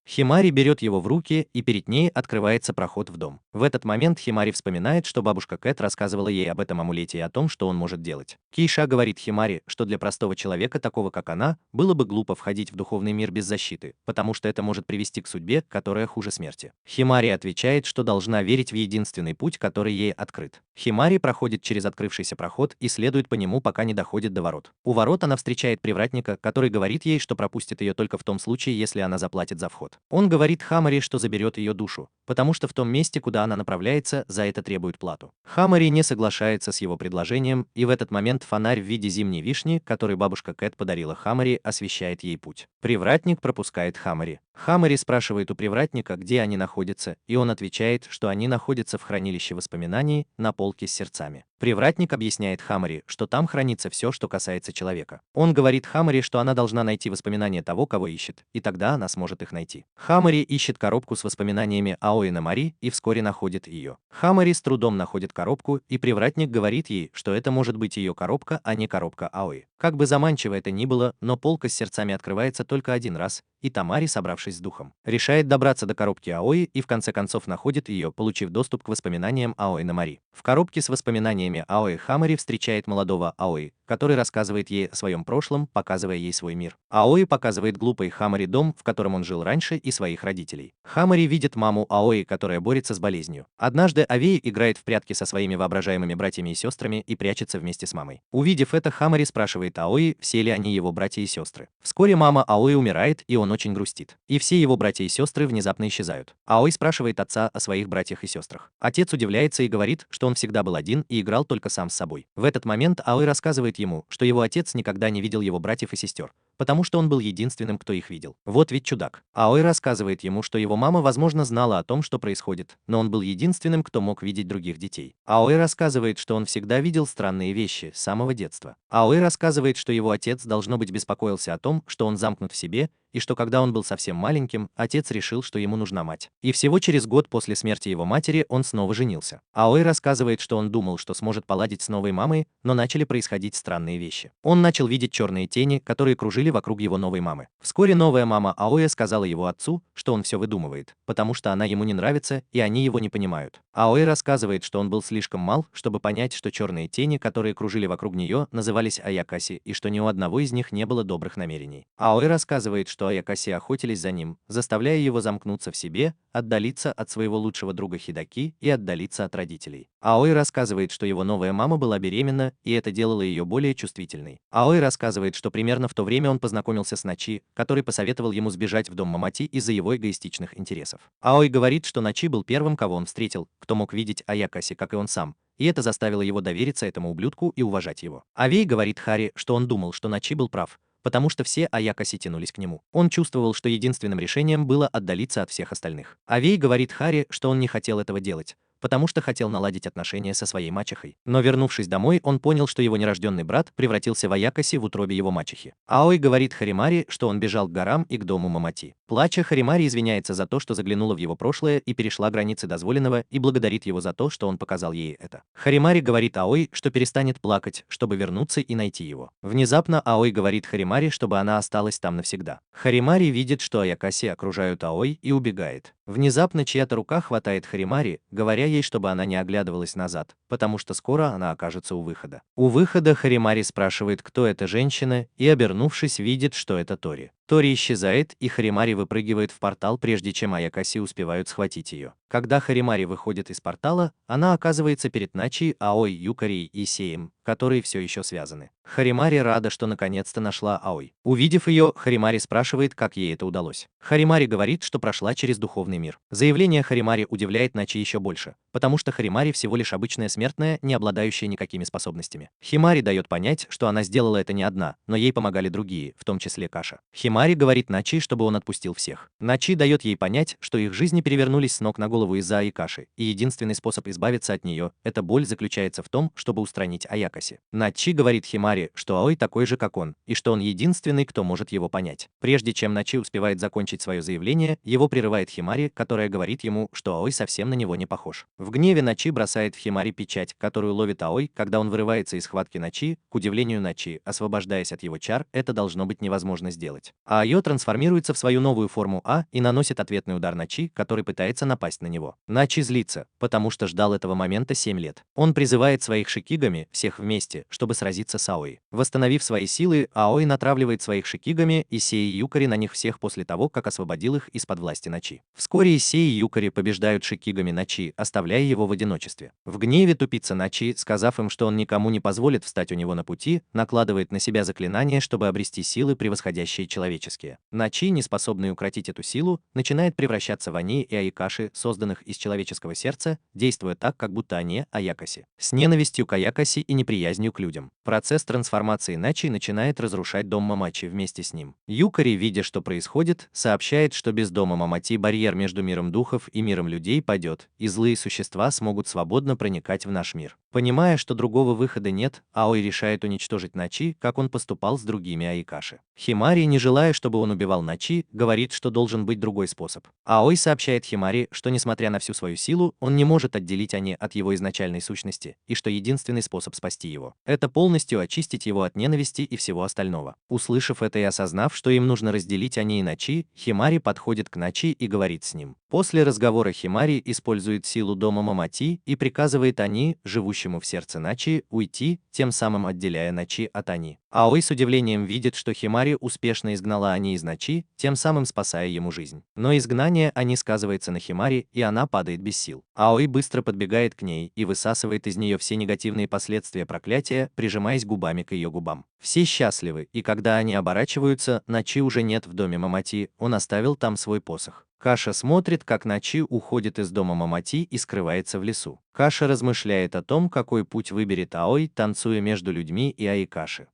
Химари берет его в руки, и перед ней открывается проход в дом. В этот момент Химари вспоминает, что бабушка Кэт рассказывала ей об этом амулете и о том, что он может делать. Кейша говорит Химари, что для простого человека, такого как она, было бы глупо входить в духовный мир без защиты, потому что это может привести к судьбе, которая хуже смерти. Химари отвечает, что должна верить в единственный путь, который ей открыт. Химари проходит через открывшийся проход и следует по нему, пока не доходит до ворот. У ворот она встречает привратника, который говорит ей, что пропустит ее только в том случае, если она заплатит за вход. Он говорит Хамари, что заберет ее душу, потому что в том месте, куда она направляется, за это требует плату. Хамари не соглашается с его предложением, и в этот момент фонарь в виде зимней вишни, который бабушка Кэт подарила Хамари, освещает ей путь. Привратник пропускает Хамари. Хамари спрашивает у привратника, где они находятся, и он отвечает, что они находятся в хранилище воспоминаний на полке с сердцами. Привратник объясняет Хамари, что там хранится все, что касается человека. Он говорит Хамари, что она должна найти воспоминания того, кого ищет, и тогда она сможет их найти. Хамари ищет коробку с воспоминаниями Аои Мари и вскоре находит ее. Хамари с трудом находит коробку, и привратник говорит ей, что это может быть ее коробка, а не коробка Аои. Как бы заманчиво это ни было, но полка с сердцами открывается только один раз, и Тамари, собравшись с духом, решает добраться до коробки Аои и в конце концов находит ее, получив доступ к воспоминаниям Аои Мари. В коробке с воспоминаниями Аои Хамари встречает молодого Аои, который рассказывает ей о своем прошлом, показывая ей свой мир. Аои показывает глупой Хамари дом, в котором он жил раньше, и своих родителей. Хамари видит маму Аои, которая борется с болезнью. Однажды Аои играет в прятки со своими воображаемыми братьями и сестрами и прячется вместе с мамой. Увидев это, Хамари спрашивает Аои, все ли они его братья и сестры. Вскоре мама Аои умирает, и он очень грустит. И все его братья и сестры внезапно исчезают. Аои спрашивает отца о своих братьях и сестрах. Отец удивляется и говорит, что он всегда был один и играл только сам с собой. В этот момент Аои рассказывает ему, что его отец никогда не видел его братьев и сестер, потому что он был единственным, кто их видел. Вот ведь чудак. Аои рассказывает ему, что его мама, возможно, знала о том, что происходит, но он был единственным, кто мог видеть других детей. Аои рассказывает, что он всегда видел странные вещи с самого детства. Аои рассказывает, что его отец, должно быть, беспокоился о том, что он замкнут в себе, и что когда он был совсем маленьким, отец решил, что ему нужна мать. И всего через год после смерти его матери он снова женился. Аои рассказывает, что он думал, что сможет поладить с новой мамой, но начали происходить странные вещи. Он начал видеть черные тени, которые кружили вокруг его новой мамы. Вскоре новая мама Аои сказала его отцу, что он все выдумывает, потому что она ему не нравится, и они его не понимают. Аои рассказывает, что он был слишком мал, чтобы понять, что черные тени, которые кружили вокруг нее, назывались Аякаси, и что ни у одного из них не было добрых намерений. Аои рассказывает, что Аякаси охотились за ним, заставляя его замкнуться в себе, отдалиться от своего лучшего друга Хидаки и отдалиться от родителей. Аои рассказывает, что его новая мама была беременна, и это делало ее более чувствительной. Аои рассказывает, что примерно в то время он познакомился с Начи, который посоветовал ему сбежать в дом Мамати из-за его эгоистичных интересов. Аои говорит, что Начи был первым, кого он встретил, кто мог видеть Аякаси, как и он сам, и это заставило его довериться этому ублюдку и уважать его. Авей говорит Хари, что он думал, что Начи был прав, потому что все Аякаси тянулись к нему. Он чувствовал, что единственным решением было отдалиться от всех остальных. Авей говорит Хари, что он не хотел этого делать, потому что хотел наладить отношения со своей мачехой. Но вернувшись домой, он понял, что его нерожденный брат превратился в Аякаси в утробе его мачехи. Аои говорит Харимари, что он бежал к горам и к дому Мамати. Плача, Харимари извиняется за то, что заглянула в его прошлое и перешла границы дозволенного, и благодарит его за то, что он показал ей это. Харимари говорит Аои, что перестанет плакать, чтобы вернуться и найти его. Внезапно Аои говорит Харимари, чтобы она осталась там навсегда. Харимари видит, что Аякаси окружают Аои, и убегает. Внезапно чья-то рука хватает Харимари, говоря ей, чтобы она не оглядывалась назад, потому что скоро она окажется у выхода. У выхода Харимари спрашивает, кто эта женщина, и, обернувшись, видит, что это Тори. Тори исчезает, и Харимари выпрыгивает в портал, прежде чем Аякаси успевают схватить ее. Когда Харимари выходит из портала, она оказывается перед Начи, Аой, Юкари и Сеем, которые все еще связаны. Харимари рада, что наконец-то нашла Аой. Увидев ее, Харимари спрашивает, как ей это удалось. Харимари говорит, что прошла через духовный мир. Заявление Харимари удивляет Начи еще больше, потому что Харимари всего лишь обычная смертная, не обладающая никакими способностями. Химари дает понять, что она сделала это не одна, но ей помогали другие, в том числе Каша. Химари говорит Начи, чтобы он отпустил всех. Начи дает ей понять, что их жизни перевернулись с ног на голову из-за Аикаши, и единственный способ избавиться от нее, эта боль, заключается в том, чтобы устранить Аякаси. Начи говорит Химари, что Аой такой же, как он, и что он единственный, кто может его понять. Прежде чем Начи успевает закончить свое заявление, его прерывает Химари, которая говорит ему, что Аой совсем на него не похож. В гневе Начи бросает в Химари печать, которую ловит Аой, когда он вырывается из схватки Начи. К удивлению Начи, освобождаясь от его чар, это должно быть невозможно сделать. а Айо трансформируется в свою новую форму и наносит ответный удар на Чи, который пытается напасть на него. Начи злится, потому что ждал этого момента 7 лет. Он призывает своих шикигами, всех вместе, чтобы сразиться с Аой. Восстановив свои силы, Аой натравливает своих шикигами Исей и Юкари на них всех после того, как освободил их из-под власти Начи. Вскоре Исей и Юкари побеждают шикигами Начи, оставляя его в одиночестве. В гневе тупица Начи, сказав им, что он никому не позволит встать у него на пути, накладывает на себя заклинание, чтобы обрести силы, превосходящие человеческие. Начи, не способный укротить эту силу, начинает превращаться в Ани и Аякаши, созданных из человеческого сердца, действуя так, как будто они Аякаси, с ненавистью к Аякаси и неприязнью к людям. Процесс трансформации Начи начинает разрушать дом Мамачи вместе с ним. Юкари, видя, что происходит, сообщает, что без дома Мамати барьер между миром духов и миром людей падет, и злые существа смогут свободно проникать в наш мир. Понимая, что другого выхода нет, Аой решает уничтожить Начи, как он поступал с другими Аякаши. Химари, не желая, чтобы он убивал Начи, говорит, что должен быть другой способ. Аой сообщает Химари, что несмотря на всю свою силу, он не может отделить Ани от его изначальной сущности, и что единственный способ спасти его – это полностью очистить его от ненависти и всего остального. Услышав это и осознав, что им нужно разделить Ани и Начи, Химари подходит к Начи и говорит с ним. После разговора Химари использует силу дома Мамати и приказывает Ани, живущему в сердце Начи, уйти, тем самым отделяя Начи от Ани. Аой с удивлением видит, что Химари успешно изгнала Ани из Начи, тем самым спасая ему жизнь. Но изгнание Ани сказывается на Химари, и она падает без сил. Аой быстро подбегает к ней и высасывает из нее все негативные последствия проклятия, прижимаясь губами к ее губам. Все счастливы, и когда они оборачиваются, Начи уже нет в доме Мамати, он оставил там свой посох. Каша смотрит, как Начи уходит из дома Мамати и скрывается в лесу. Каша размышляет о том, какой путь выберет Аой, танцуя между людьми и Аикаши.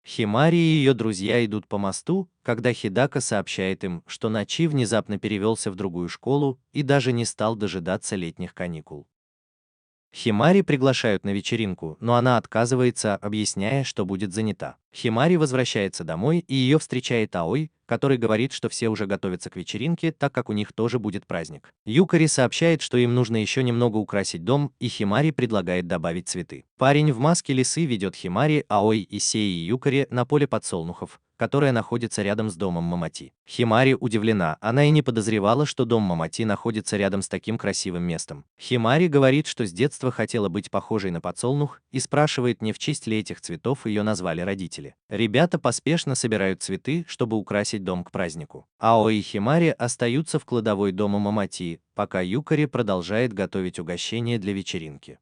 Химари и ее друзья идут по мосту, когда Хидака сообщает им, что Начи внезапно перевелся в другую школу и даже не стал дожидаться летних каникул. Химари приглашают на вечеринку, но она отказывается, объясняя, что будет занята. Химари возвращается домой, и ее встречает Аой, который говорит, что все уже готовятся к вечеринке, так как у них тоже будет праздник. Юкари сообщает, что им нужно еще немного украсить дом, и Химари предлагает добавить цветы. Парень в маске лисы ведет Химари, Аой, Исей и Юкари на поле подсолнухов, которое находится рядом с домом Мамати. Химари удивлена, она и не подозревала, что дом Мамати находится рядом с таким красивым местом. Химари говорит, что с детства хотела быть похожей на подсолнух, и спрашивает, не в честь ли этих цветов ее назвали родители. Ребята поспешно собирают цветы, чтобы украсить дом к празднику. Аой и Химари остаются в кладовой дома Мамати, пока Юкари продолжает готовить угощение для вечеринки.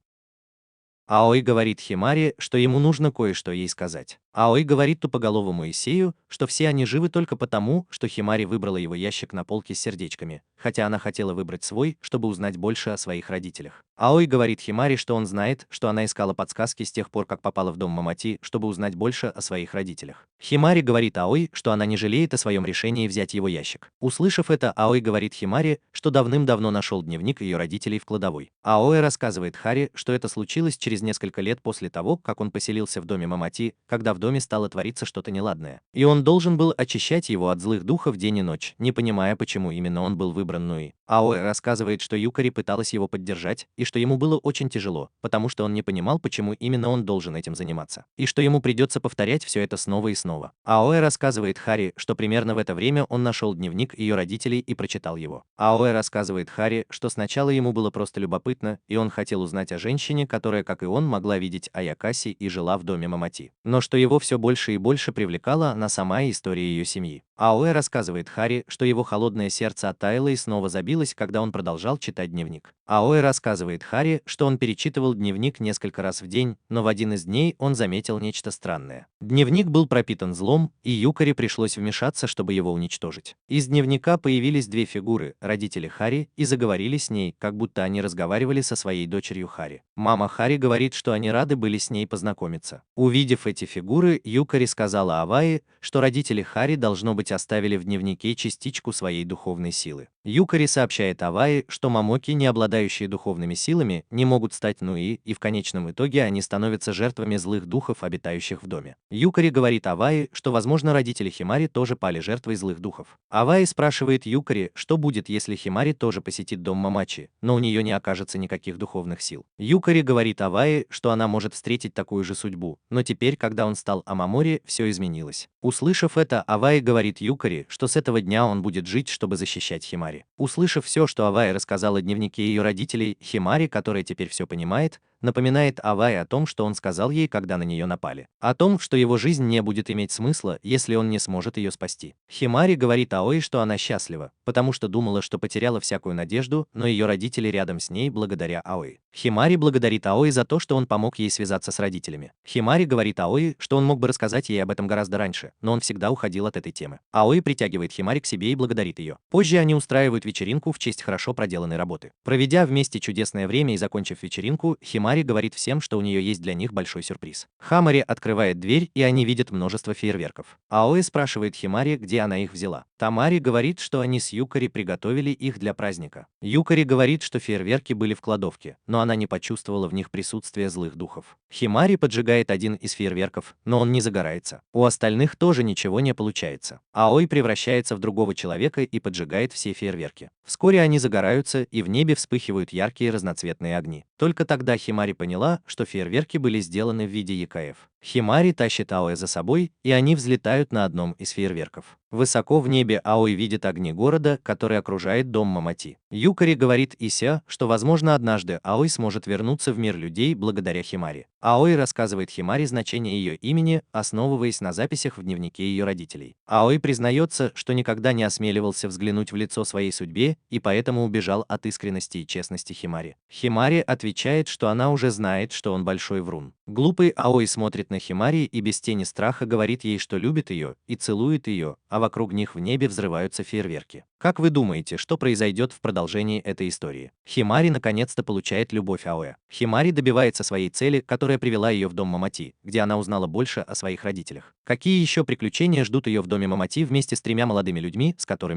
Аой говорит Химари, что ему нужно кое-что ей сказать. Аой говорит тупоголовому Исею, что все они живы только потому, что Химари выбрала его ящик на полке с сердечками, хотя она хотела выбрать свой, чтобы узнать больше о своих родителях. Аой говорит Химари, что он знает, что она искала подсказки с тех пор, как попала в дом Мамати, чтобы узнать больше о своих родителях. Химари говорит Аой, что она не жалеет о своем решении взять его ящик. Услышав это, Аой говорит Химари, что давным-давно нашел дневник ее родителей в кладовой. Аой рассказывает Хари, что это случилось через несколько лет после того, как он поселился в доме Мамати, когда в доме стало твориться что-то неладное. И он должен был очищать его от злых духов день и ночь, не понимая, почему именно он был выбран Нуи. Аой рассказывает, что Юкари пыталась его поддержать, и что ему было очень тяжело, потому что он не понимал, почему именно он должен этим заниматься, и что ему придется повторять все это снова и снова. Аой рассказывает Хари, что примерно в это время он нашел дневник ее родителей и прочитал его. Аой рассказывает Хари, что сначала ему было просто любопытно, и он хотел узнать о женщине, которая, как и он, могла видеть Аякаси и жила в доме Мамати, но что его все больше и больше привлекала она сама история ее семьи. Аой рассказывает Хари, что его холодное сердце оттаяло и снова забилось, когда он продолжал читать дневник. Аой рассказывает Хари, что он перечитывал дневник несколько раз в день, но в один из дней он заметил нечто странное. Дневник был пропитан злом, и Юкари пришлось вмешаться, чтобы его уничтожить. Из дневника появились две фигуры, родители Хари, и заговорили с ней, как будто они разговаривали со своей дочерью Хари. Мама Хари говорит, что они рады были с ней познакомиться. Увидев эти фигуры, Юкари сказала Авае, что родители Хари, должно быть, оставили в дневнике частичку своей духовной силы. Юкари сообщает Авае, что мамоки, не обладающие духовными силами, не могут стать Нуи, и в конечном итоге они становятся жертвами злых духов, обитающих в доме. Юкари говорит Авае, что, возможно, родители Химари тоже пали жертвой злых духов. Авае спрашивает Юкари, что будет, если Химари тоже посетит дом Мамачи, но у нее не окажется никаких духовных сил. Юкари говорит Авае, что она может встретить такую же судьбу, но теперь, когда он стал Амамори, все изменилось. Услышав это, Авае говорит Юкари, что с этого дня он будет жить, чтобы защищать Химари. Услышав все, что Авае рассказала о дневнике ее родителей, Химари, которая теперь все понимает, напоминает Авае о том, что он сказал ей, когда на нее напали. О том, что его жизнь не будет иметь смысла, если он не сможет ее спасти. Химари говорит Аои, что она счастлива, потому что думала, что потеряла всякую надежду, но ее родители рядом с ней благодаря Аои. Химари благодарит Аои за то, что он помог ей связаться с родителями. Химари говорит Аои, что он мог бы рассказать ей об этом гораздо раньше, но он всегда уходил от этой темы. Аои притягивает Химари к себе и благодарит ее. Позже они устраивают вечеринку в честь хорошо проделанной работы. Проведя вместе чудесное время и закончив вечеринку, Химари говорит всем, что у нее есть для них большой сюрприз. Хамари открывает дверь, и они видят множество фейерверков. Аои спрашивает Химари, где она их взяла. Тамари говорит, что они с Юкари приготовили их для праздника. Юкари говорит, что фейерверки были в кладовке, но она не почувствовала в них присутствие злых духов. Химари поджигает один из фейерверков, но он не загорается. У остальных тоже ничего не получается. Аои превращается в другого человека и поджигает все фейерверки. Вскоре они загораются, и в небе вспыхивают яркие разноцветные огни. Только тогда Химари поняла, что фейерверки были сделаны в виде ЕКФ. Химари тащит Аои за собой, и они взлетают на одном из фейерверков. Высоко в небе Аои видит огни города, который окружает дом Мамати. Юкари говорит Ися, что, возможно, однажды Аои сможет вернуться в мир людей благодаря Химари. Аои рассказывает Химари значение ее имени, основываясь на записях в дневнике ее родителей. Аои признается, что никогда не осмеливался взглянуть в лицо своей судьбе и поэтому убежал от искренности и честности Химари. Химари отвечает, что она уже знает, что он большой врун. Глупый Аои смотрит на Химари и без тени страха говорит ей, что любит ее, и целует ее, а вокруг них в небе взрываются фейерверки. Как вы думаете, что произойдет в продолжении этой истории? Химари наконец-то получает любовь Аоэ. Химари добивается своей цели, которая привела ее в дом Мамати, где она узнала больше о своих родителях. Какие еще приключения ждут ее в доме Мамати вместе с 3 молодыми людьми, с которыми